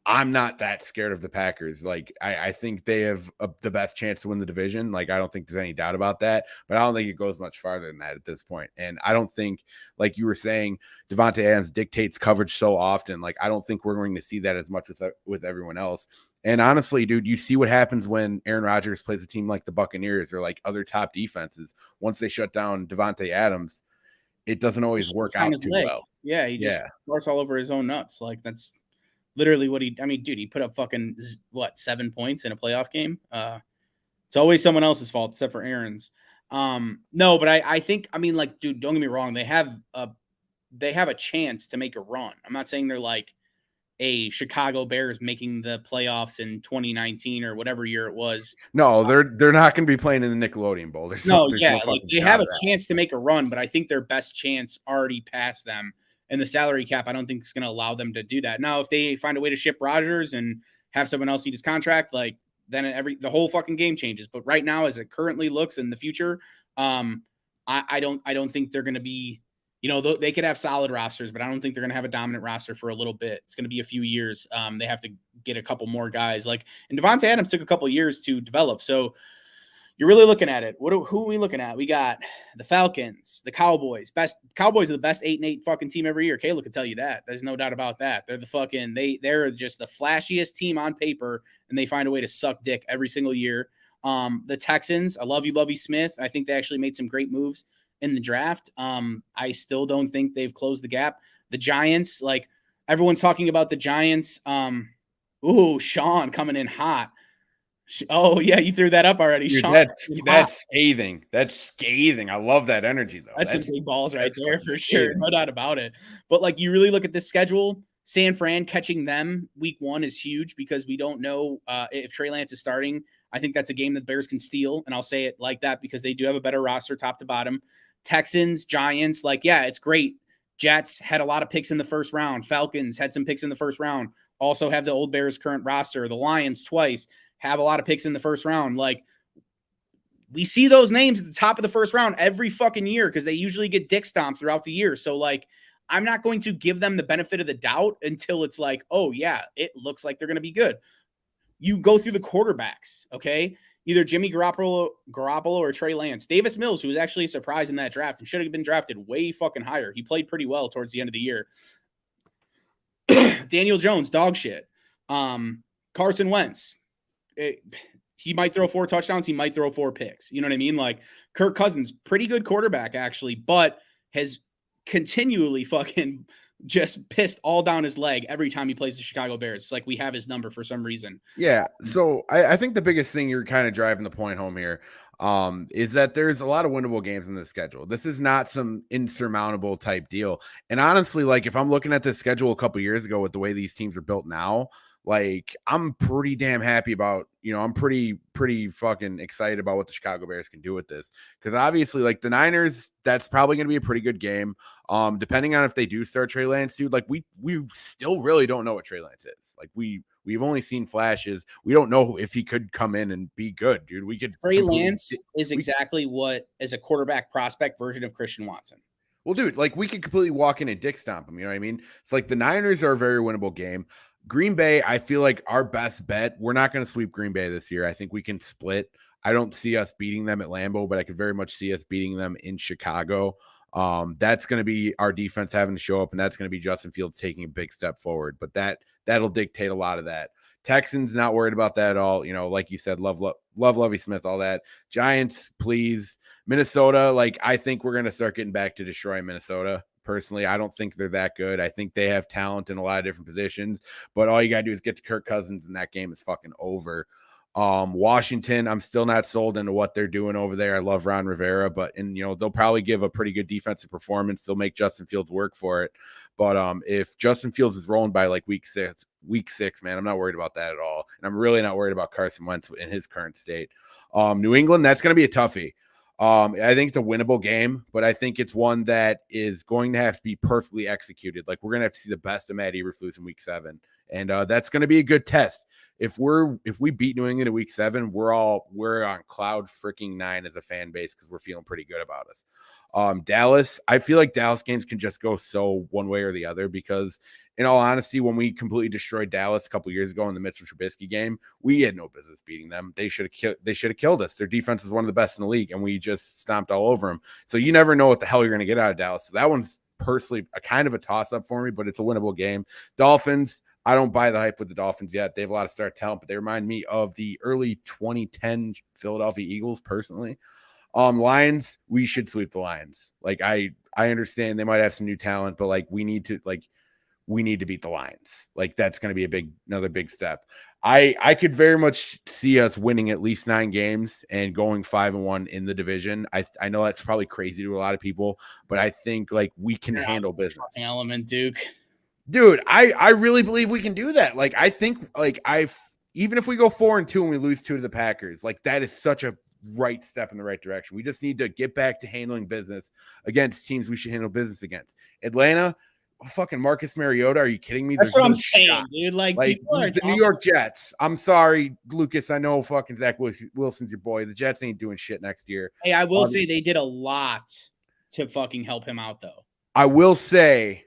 I'm not that scared of the Packers. Like, I think they have the best chance to win the division. Like, I don't think there's any doubt about that, but I don't think it goes much farther than that at this point. And I don't think, like you were saying, Davante Adams dictates coverage so often. Like, I don't think we're going to see that as much with everyone else. And honestly, dude, you see what happens when Aaron Rodgers plays a team like the Buccaneers or like other top defenses. Once they shut down Davante Adams, it doesn't always work out too well. Yeah, he just starts all over his own nuts. Like, that's literally what he put up fucking 7 points in a playoff game. It's always someone else's fault except for Aaron's. No, but I think, like, dude, don't get me wrong. They have a chance to make a run. I'm not saying they're like a Chicago Bears making the playoffs in 2019 or whatever year it was. No, they're not going to be playing in the Nickelodeon Bowl. There's no they have a chance to make a run, but I think their best chance already passed them. And the salary cap, I don't think it's going to allow them to do that. Now, if they find a way to ship Rodgers and have someone else eat his contract, like then the whole fucking game changes. But right now, as it currently looks in the future, I don't think they're going to be, they could have solid rosters, but I don't think they're going to have a dominant roster for a little bit. It's going to be a few years. They have to get a couple more guys, and Devontae Adams took a couple years to develop. So you're really looking at it. Who are we looking at? We got the Falcons, the Cowboys. Cowboys are the best 8-8 fucking team every year. Kayla could tell you that. There's no doubt about that. They're they're just the flashiest team on paper, and they find a way to suck dick every single year. The Texans, I love you, Lovie Smith. I think they actually made some great moves in the draft. I still don't think they've closed the gap. The Giants, everyone's talking about the Giants. Sean coming in hot. Oh yeah, you threw that up already, dude, Sean. That's scathing. That's scathing. I love that energy though. That's some big balls right there for sure. No doubt about it. But you really look at this schedule, San Fran catching them week 1 is huge because we don't know if Trey Lance is starting. I think that's a game that Bears can steal, and I'll say it like that because they do have a better roster top to bottom. Texans, Giants, it's great. Jets had a lot of picks in the first round. Falcons had some picks in the first round. Also have the old Bears current roster. The Lions twice have a lot of picks in the first round. We see those names at the top of the first round every fucking year because they usually get dick stomped throughout the year. So I'm not going to give them the benefit of the doubt until it's oh yeah, it looks like they're going to be good. You go through the quarterbacks, okay? Either Jimmy Garoppolo or Trey Lance. Davis Mills, who was actually a surprise in that draft and should have been drafted way fucking higher. He played pretty well towards the end of the year. Daniel Jones, dog shit. Carson Wentz. He might throw 4 touchdowns. He might throw 4 picks. You know what I mean? Kirk Cousins, pretty good quarterback actually, but has continually fucking just pissed all down his leg every time he plays the Chicago Bears. It's we have his number for some reason. Yeah. So I think the biggest thing you're kind of driving the point home here is that there's a lot of winnable games in the schedule. This is not some insurmountable type deal. And honestly, if I'm looking at this schedule a couple years ago with the way these teams are built now, I'm pretty damn happy about, I'm pretty fucking excited about what the Chicago Bears can do with this. Because obviously, the Niners, that's probably going to be a pretty good game. Depending on if they do start Trey Lance, dude, we still really don't know what Trey Lance is. We've only seen flashes. We don't know if he could come in and be good, dude. Trey Lance is exactly what is a quarterback prospect version of Christian Watson. Well, dude, we could completely walk in and dick stomp him. You know what I mean? It's the Niners are a very winnable game. Green Bay, I feel our best bet. We're not going to sweep Green Bay this year. I think we can split. I don't see us beating them at Lambeau, but I could very much see us beating them in Chicago. That's going to be our defense having to show up, and that's going to be Justin Fields taking a big step forward. But that'll dictate a lot of that. Texans, not worried about that at all. Like you said, love Lovie Smith, all that. Giants, please. Minnesota, I think we're going to start getting back to destroying Minnesota. Personally, I don't think they're that good. I think they have talent in a lot of different positions, but all you got to do is get to Kirk Cousins, and that game is fucking over. Washington, I'm still not sold into what they're doing over there. I love Ron Rivera, but they'll probably give a pretty good defensive performance. They'll make Justin Fields work for it. But if Justin Fields is rolling by week six, man, I'm not worried about that at all. And I'm really not worried about Carson Wentz in his current state. New England, that's going to be a toughie. I think it's a winnable game, but I think it's one that is going to have to be perfectly executed. We're going to have to see the best of Matt Eberflus in week 7. And that's going to be a good test. If we beat New England in week 7, we're on cloud freaking 9 as a fan base because we're feeling pretty good about us. Dallas, I feel Dallas games can just go so one way or the other because, in all honesty, when we completely destroyed Dallas a couple years ago in the Mitchell Trubisky game, we had no business beating them. They should have killed us. Their defense is one of the best in the league, and we just stomped all over them. So you never know what the hell you're going to get out of Dallas. So that one's personally a kind of a toss-up for me, but it's a winnable game. Dolphins, I don't buy the hype with the Dolphins yet. They have a lot of star talent, but they remind me of the early 2010 Philadelphia Eagles personally. Lions, we should sweep the Lions. I understand they might have some new talent, but we need to beat the Lions. That's going to be another big step. I could very much see us winning at least 9 games and going 5-1 in the division. I know that's probably crazy to a lot of people, but I think we can handle business. Element, Duke. Dude, I really believe we can do that. I think even if we go 4-2 and we lose 2 to the Packers, that is such a right step in the right direction. We just need to get back to handling business against teams we should handle business against. Atlanta, fucking Marcus Mariota. Are you kidding me? That's There's what I'm no saying, shot. dude. Like Like people are the New talking. York Jets. I'm sorry, Lucas. I know fucking Zach Wilson's your boy. The Jets ain't doing shit next year. Hey, I will say they did a lot to fucking help him out, though. I will say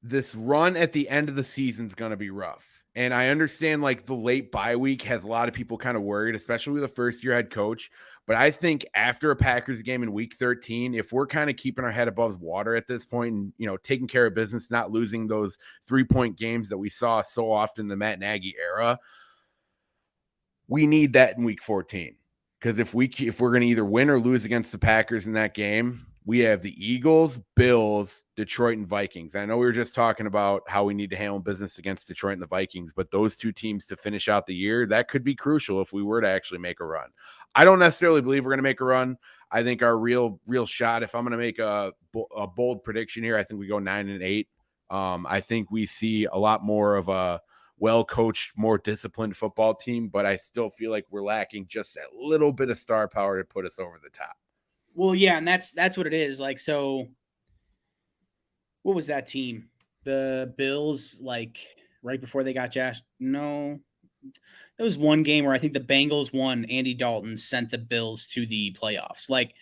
this run at the end of the season is going to be rough. And I understand like the late bye week has a lot of people kind of worried, especially with a first year head coach. But I think after a Packers game in week 13, if we're kind of keeping our head above water at this point and, you know, taking care of business, not losing those 3-point games that we saw so often in the Matt Nagy era, we need that in week 14. Because if we're going to either win or lose against the Packers in that game, we have the Eagles, Bills, Detroit, and Vikings. I know we were just talking about how we need to handle business against Detroit and the Vikings, but those two teams to finish out the year, that could be crucial if we were to actually make a run. I don't necessarily believe we're going to make a run. I think our real shot, if I'm going to make a bold prediction here, I think we go 9-8. I think we see a lot more of a well-coached, more disciplined football team, but I still feel like we're lacking just that little bit of star power to put us over the top. Well, yeah, and that's what it is. Like, so what was that team? The Bills, like right before they got Josh. No, there was one game where I think the Bengals won. Andy Dalton sent the Bills to the playoffs. Like,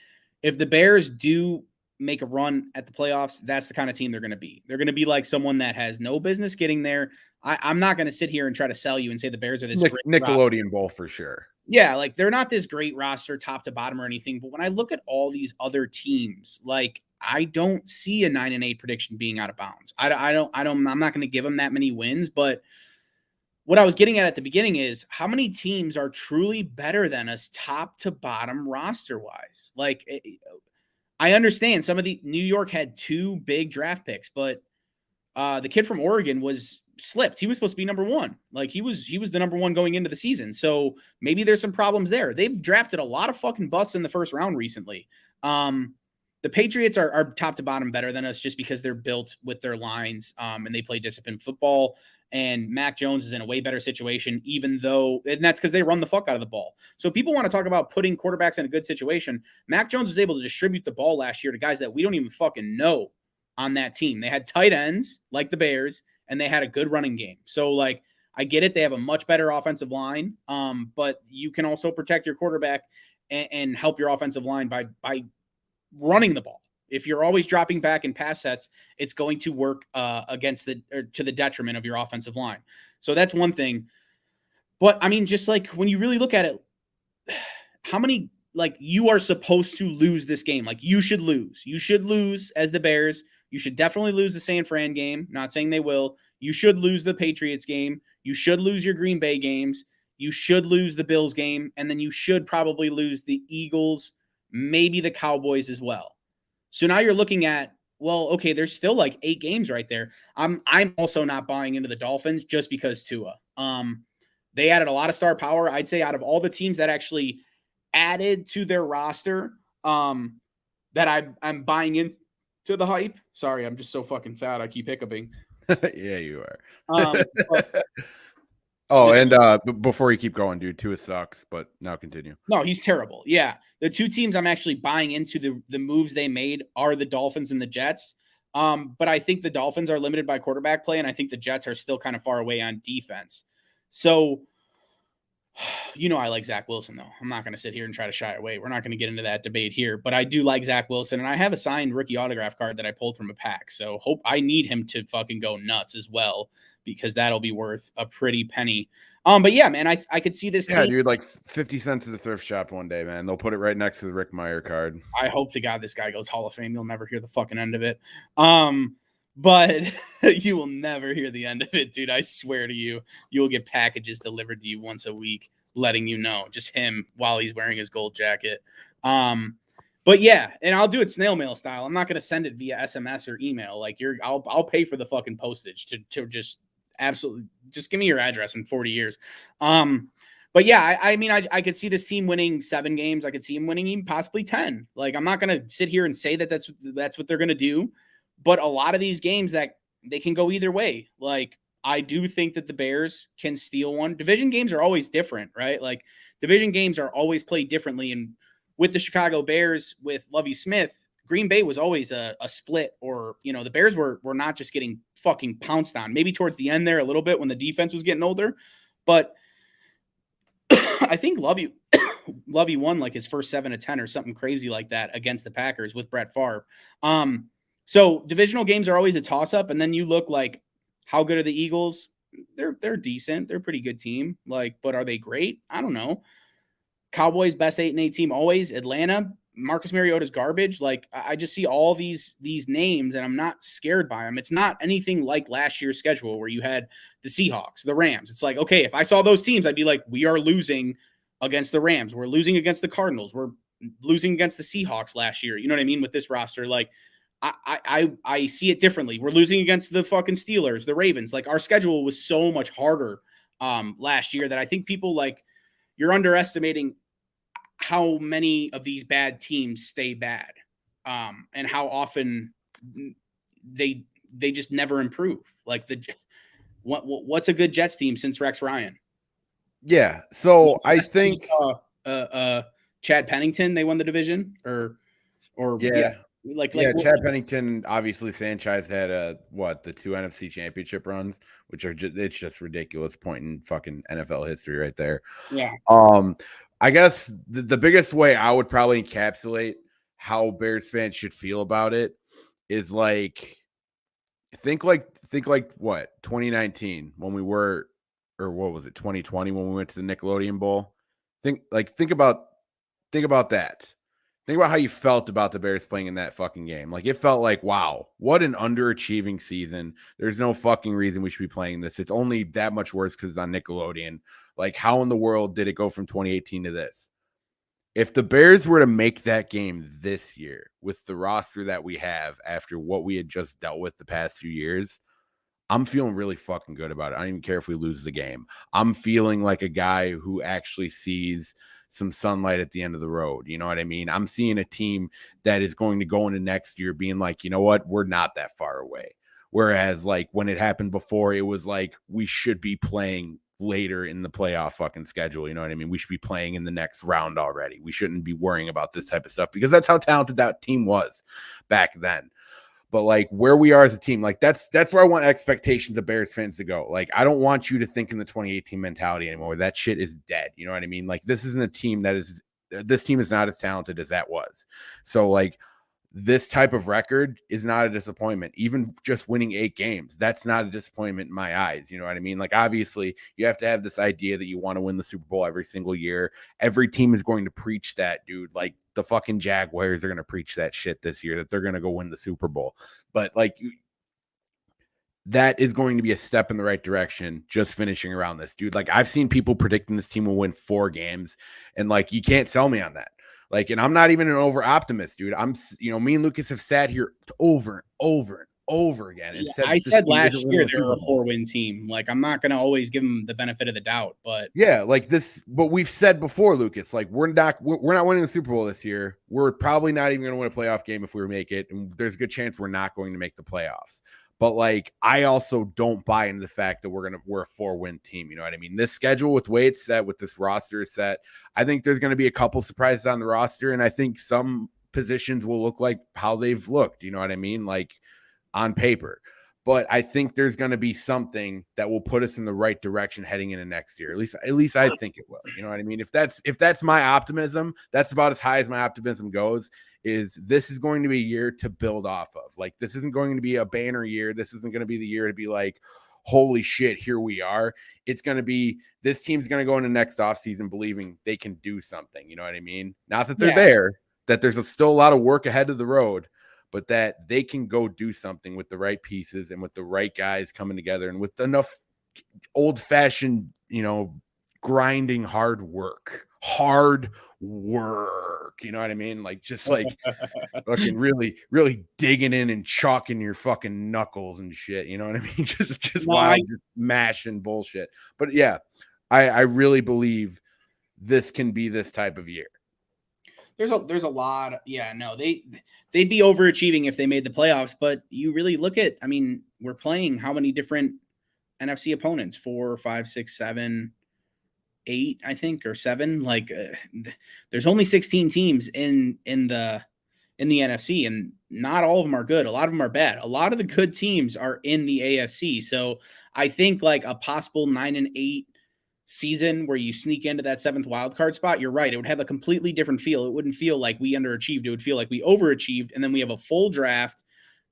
if the Bears do make a run at the playoffs, that's the kind of team they're going to be. They're going to be like someone that has no business getting there. I'm not going to sit here and try to sell you and say the Bears are this great Nickelodeon Bowl for sure. Yeah, like they're not this great roster top to bottom or anything, but when I look at all these other teams, like I don't see a 9-8 prediction being out of bounds. I'm not going to give them that many wins, but what I was getting at the beginning is how many teams are truly better than us top to bottom roster wise. Like I understand some of the New York had 2 big draft picks, but the kid from Oregon was slipped. He was supposed to be number 1. Like he was the number 1 going into the season. So maybe there's some problems there. They've drafted a lot of fucking busts in the first round recently. The Patriots are top to bottom better than us just because they're built with their lines and they play disciplined football. And Mac Jones is in a way better situation, even though, and that's because they run the fuck out of the ball. So people want to talk about putting quarterbacks in a good situation. Mac Jones was able to distribute the ball last year to guys that we don't even fucking know on that team. They had tight ends like the Bears, and they had a good running game. So, like, I get it. They have a much better offensive line, but you can also protect your quarterback and help your offensive line by running the ball. If you're always dropping back in pass sets, it's going to work to the detriment of your offensive line. So that's one thing. But I mean, just like when you really look at it, how many, like, you are supposed to lose this game. Like, you should lose. You should lose as the Bears. You should definitely lose the San Fran game. Not saying they will. You should lose the Patriots game. You should lose your Green Bay games. You should lose the Bills game. And then you should probably lose the Eagles, maybe the Cowboys as well. So now you're looking at, well, okay, there's still like 8 games right there. I'm also not buying into the Dolphins just because Tua. They added a lot of star power. I'd say out of all the teams that actually added to their roster, that I'm buying into the hype. Sorry, I'm just so fucking fat. I keep hiccuping. Yeah, you are. But Before you keep going, dude, Tua sucks, but now continue. No, he's terrible. Yeah. The 2 teams I'm actually buying into the moves they made are the Dolphins and the Jets. But I think the Dolphins are limited by quarterback play, and I think the Jets are still kind of far away on defense. So, I like Zach Wilson, though. I'm not going to sit here and try to shy away. We're not going to get into that debate here, but I do like Zach Wilson, and I have a signed rookie autograph card that I pulled from a pack. So I need him to fucking go nuts as well, because that'll be worth a pretty penny. But yeah, man, I could see this. Yeah, dude, like 50 cents at the thrift shop one day, man. They'll put it right next to the Rick Meyer card. I hope to God this guy goes Hall of Fame. You'll never hear the fucking end of it. But you will never hear the end of it, dude. I swear to you, you'll get packages delivered to you once a week, letting you know, just him while he's wearing his gold jacket. But yeah, and I'll do it snail mail style. I'm not going to send it via SMS or email. Like I'll pay for the fucking postage to just absolutely just give me your address in 40 years. But yeah, I mean, I could see this team winning 7 games. I could see him winning even possibly 10. Like, I'm not going to sit here and say that that's what they're going to do. But a lot of these games that they can go either way. Like, I do think that the Bears can steal one. Division games are always different, right? Like, division games are always played differently. And with the Chicago Bears, with Lovie Smith, Green Bay was always a split, or, you know, the Bears were not just getting fucking pounced on. Maybe towards the end there a little bit when the defense was getting older, but I think Lovey won like his first 7 of 10 or something crazy like that against the Packers with Brett Favre. So divisional games are always a toss up, and then you look like, how good are the Eagles? They're decent. They're a pretty good team. Like, but are they great? I don't know. Cowboys best 8-8 team always. Atlanta, Marcus Mariota's garbage. Like, I just see all these names and I'm not scared by them. It's not anything like last year's schedule where you had the Seahawks, the Rams. It's like, okay, if I saw those teams, I'd be like, we are losing against the Rams. We're losing against the Cardinals. We're losing against the Seahawks last year. You know what I mean? With this roster, like, I see it differently. We're losing against the fucking Steelers, the Ravens. Like, our schedule was so much harder last year that I think people, like, you're underestimating how many of these bad teams stay bad, and how often they just never improve. Like, what's a good Jets team since Rex Ryan? Yeah. So I think Chad Pennington, they won the division, or yeah. Like Chad Pennington, obviously Sanchez had the 2 NFC championship runs, which are it's just ridiculous point in fucking NFL history right there. Yeah. I guess the biggest way I would probably encapsulate how Bears fans should feel about it is like think like what 2019 when we were, or what was it, 2020 when we went to the Nickelodeon Bowl. Think about that. Think about how you felt about the Bears playing in that fucking game. Like, it felt like, wow, what an underachieving season. There's no fucking reason we should be playing this. It's only that much worse because it's on Nickelodeon. Like, how in the world did it go from 2018 to this? If the Bears were to make that game this year with the roster that we have after what we had just dealt with the past few years, I'm feeling really fucking good about it. I don't even care if we lose the game. I'm feeling like a guy who actually sees some sunlight at the end of the road. You know what I mean? I'm seeing a team that is going to go into next year being like, you know what? We're not that far away. Whereas, like, when it happened before, it was like we should be playing later in the playoff fucking schedule. You know what I mean? We should be playing in the next round already. We shouldn't be worrying about this type of stuff because that's how talented that team was back then. But like where we are as a team, like that's where I want expectations of Bears fans to go. Like, I don't want you to think in the 2018 mentality anymore. That shit is dead. You know what I mean? Like, this isn't a team this team is not as talented as that was. So like, this type of record is not a disappointment. Even just winning 8 games, that's not a disappointment in my eyes. You know what I mean? Like, obviously you have to have this idea that you want to win the Super Bowl every single year. Every team is going to preach that, dude. Like, the fucking Jaguars are going to preach that shit this year, that they're going to go win the Super Bowl. But like, that is going to be a step in the right direction, just finishing around this, dude. Like, I've seen people predicting this team will win 4 games, and like, you can't sell me on that. Like, and I'm not even an over optimist, dude. Me and Lucas have sat here over and over and over again and I said last year they're a 4-win team. Like, I'm not going to always give them the benefit of the doubt, but yeah, like this. But we've said before, Lucas, like we're not winning the Super Bowl this year. We're probably not even going to win a playoff game if we make it, and there's a good chance we're not going to make the playoffs. But like, I also don't buy into the fact that we're a 4-win team. You know what I mean? This schedule, with the way it's set, with this roster set, I think there's going to be a couple surprises on the roster, and I think some positions will look like how they've looked. You know what I mean? Like, on paper. But I think there's going to be something that will put us in the right direction heading into next year. At least I think it will. You know what I mean? If that's my optimism, that's about as high as my optimism goes. Is this is going to be a year to build off of. Like, this isn't going to be a banner year. This isn't going to be the year to be like, holy shit, here we are. It's going to be, this team's going to go into next offseason believing they can do something. You know what I mean? Not that they're there, that there's still a lot of work ahead of the road, but that they can go do something with the right pieces and with the right guys coming together and with enough old-fashioned, grinding hard work. You know what I mean? Like, just like fucking really, really digging in and chalking your fucking knuckles and shit. You know what I mean? just mashing bullshit. But yeah, I really believe this can be this type of year. There's a lot. They'd be overachieving if they made the playoffs, but you really look at, I mean, we're playing how many different NFC opponents? 4, 5, 6, 7, 8, I think, or 7. Like, there's only 16 teams in the in the NFC, and not all of them are good. A lot of them are bad. A lot of the good teams are in the AFC. So I think like a possible 9-8 season where you sneak into that 7th wildcard spot, you're right. It would have a completely different feel. It wouldn't feel like we underachieved. It would feel like we overachieved. And then we have a full draft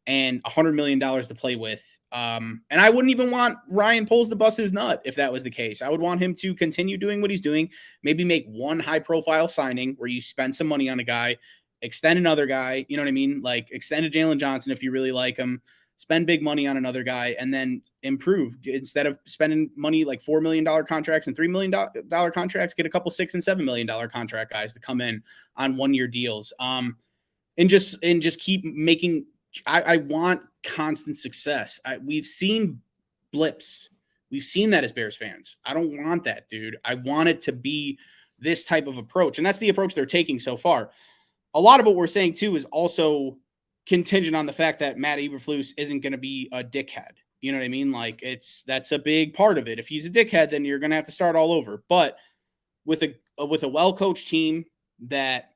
and $100 million to play with. And I wouldn't even want Ryan Poles to bust his nut if that was the case. I would want him to continue doing what he's doing, maybe make one high profile signing where you spend some money on a guy, extend another guy, you know what I mean? Like extend a Jalen Johnson if you really like him, spend big money on another guy, and then improve. Instead of spending money like $4 million contracts and $3 million contracts, get a couple $6 and $7 million contract guys to come in on 1-year deals. And just keep making. I want constant success. We've seen blips. We've seen that as Bears fans. I don't want that, dude. I want it to be this type of approach. And that's the approach they're taking so far. A lot of what we're saying, too, is also contingent on the fact that Matt Eberflus isn't going to be a dickhead. You know what I mean? Like, that's a big part of it. If he's a dickhead, then you're going to have to start all over. But with a well-coached team that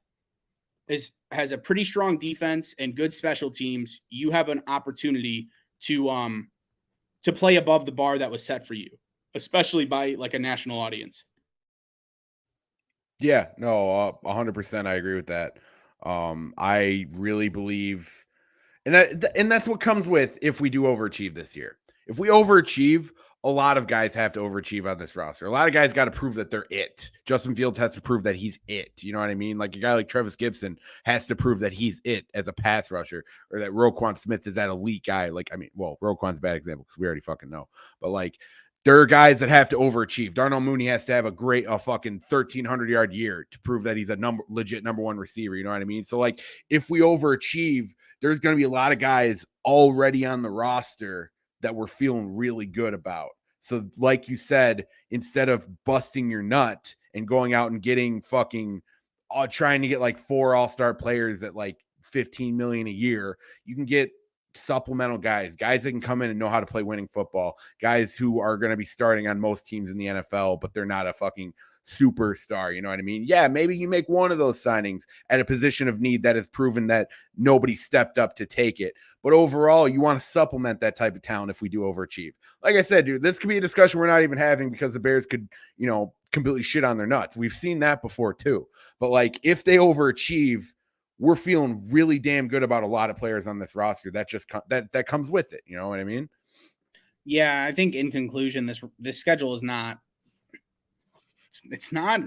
has a pretty strong defense and good special teams, you have an opportunity to play above the bar that was set for you, especially by like a national audience. Yeah, no, 100%. I agree with that. I really believe, and that's what comes with if we do overachieve this year. If we overachieve, a lot of guys have to overachieve on this roster. A lot of guys got to prove that they're it. Justin Fields has to prove that he's it. You know what I mean? Like a guy like Travis Gibson has to prove that he's it as a pass rusher, or that Roquan Smith is that elite guy. Like, I mean, well, Roquan's a bad example because we already fucking know. But like, there are guys that have to overachieve. Darnell Mooney has to have a fucking 1,300-yard year to prove that he's a legit number one receiver. You know what I mean? So like, if we overachieve, there's going to be a lot of guys already on the roster that we're feeling really good about. So like you said, instead of busting your nut and going out and getting fucking trying to get like 4 all-star players at like $15 million a year, you can get supplemental guys that can come in and know how to play winning football, guys who are going to be starting on most teams in the NFL, but they're not a fucking superstar. You know what I mean? Yeah, maybe you make one of those signings at a position of need that has proven that nobody stepped up to take it. But overall, you want to supplement that type of talent if we do overachieve. Like I said, dude, this could be a discussion we're not even having because the Bears could, completely shit on their nuts. We've seen that before too. But like, if they overachieve, we're feeling really damn good about a lot of players on this roster. That just that comes with it. You know what I mean? Yeah, I think in conclusion, this schedule is not. It's not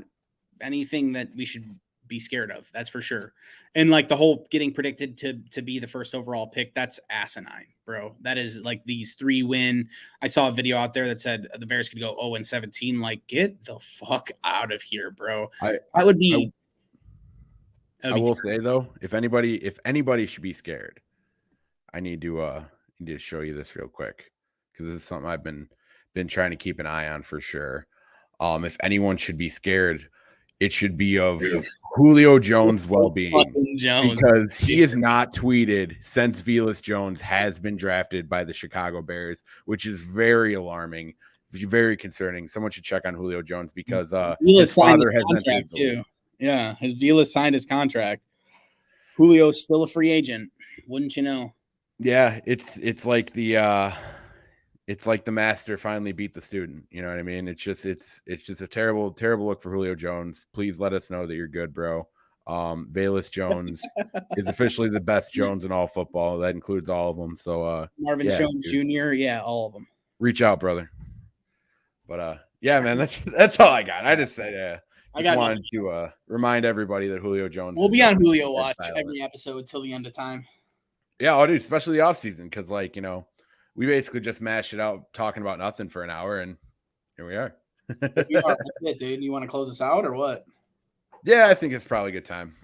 anything that we should be scared of. That's for sure. And like the whole getting predicted to be the first overall pick, that's asinine, bro. That is like these 3 win. I saw a video out there that said the Bears could go 0-17. Like, get the fuck out of here, bro. I will say though, if anybody should be scared, I need to show you this real quick because this is something I've been trying to keep an eye on for sure. If anyone should be scared, it should be of Julio Jones' well-being, because he is not tweeted since Velus Jones has been drafted by the Chicago Bears, which is very alarming, very concerning. Someone should check on Julio Jones because his father has entered too. Yeah, Velus signed his contract. Julio's still a free agent, wouldn't you know? Yeah, it's like the master finally beat the student. You know what I mean? It's just a terrible look for Julio Jones. Please let us know that you're good, bro. Velus Jones is officially the best Jones in all football. That includes all of them. So Marvin Jones Jr. Yeah, all of them. Reach out, brother. But yeah, man, that's all I got. I just said I wanted to remind everybody that Julio Jones. We'll be on Julio watch every episode till the end of time. Yeah, I'll do, especially the offseason, because we basically just mashed it out talking about nothing for an hour, and here we are. That's it, dude. You want to close us out or what? Yeah, I think it's probably a good time.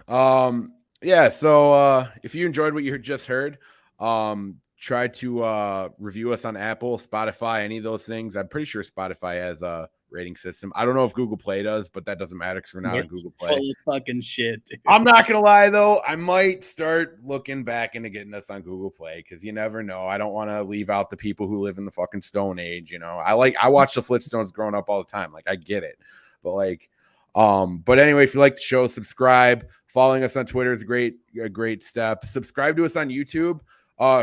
Yeah, so if you enjoyed what you just heard, try to review us on Apple, Spotify, any of those things. I'm pretty sure Spotify has a rating system. I don't know if Google Play does, but that doesn't matter because we're not on Google Play. Full fucking shit, dude. I'm not gonna lie though, I might start looking back into getting us on Google Play because you never know. I don't want to leave out the people who live in the fucking Stone Age. I watch the Flintstones growing up all the time. Like, I get it, but but anyway, if you like the show, subscribe, Following us on Twitter is a great step. Subscribe to us on YouTube.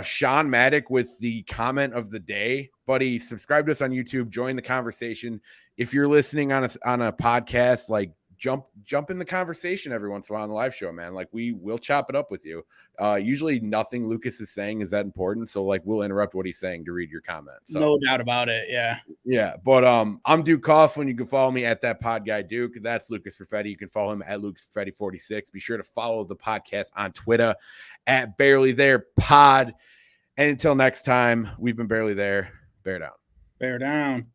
Sean Maddock with the comment of the day, buddy. Subscribe to us on YouTube. Join the conversation. If you're listening on a podcast, like jump in the conversation every once in a while on the live show, man. Like we'll chop it up with you. Usually nothing Lucas is saying is that important, so like we'll interrupt what he's saying to read your comment. So no doubt about it. Yeah. But I'm Duke Coughlin. You can follow me at that pod guy Duke. That's Lucas Raffetti. You can follow him at Lucas Raffetti 46. Be sure to follow the podcast on Twitter at Barely There Pod. And until next time, we've been Barely There. Bear down. Bear down.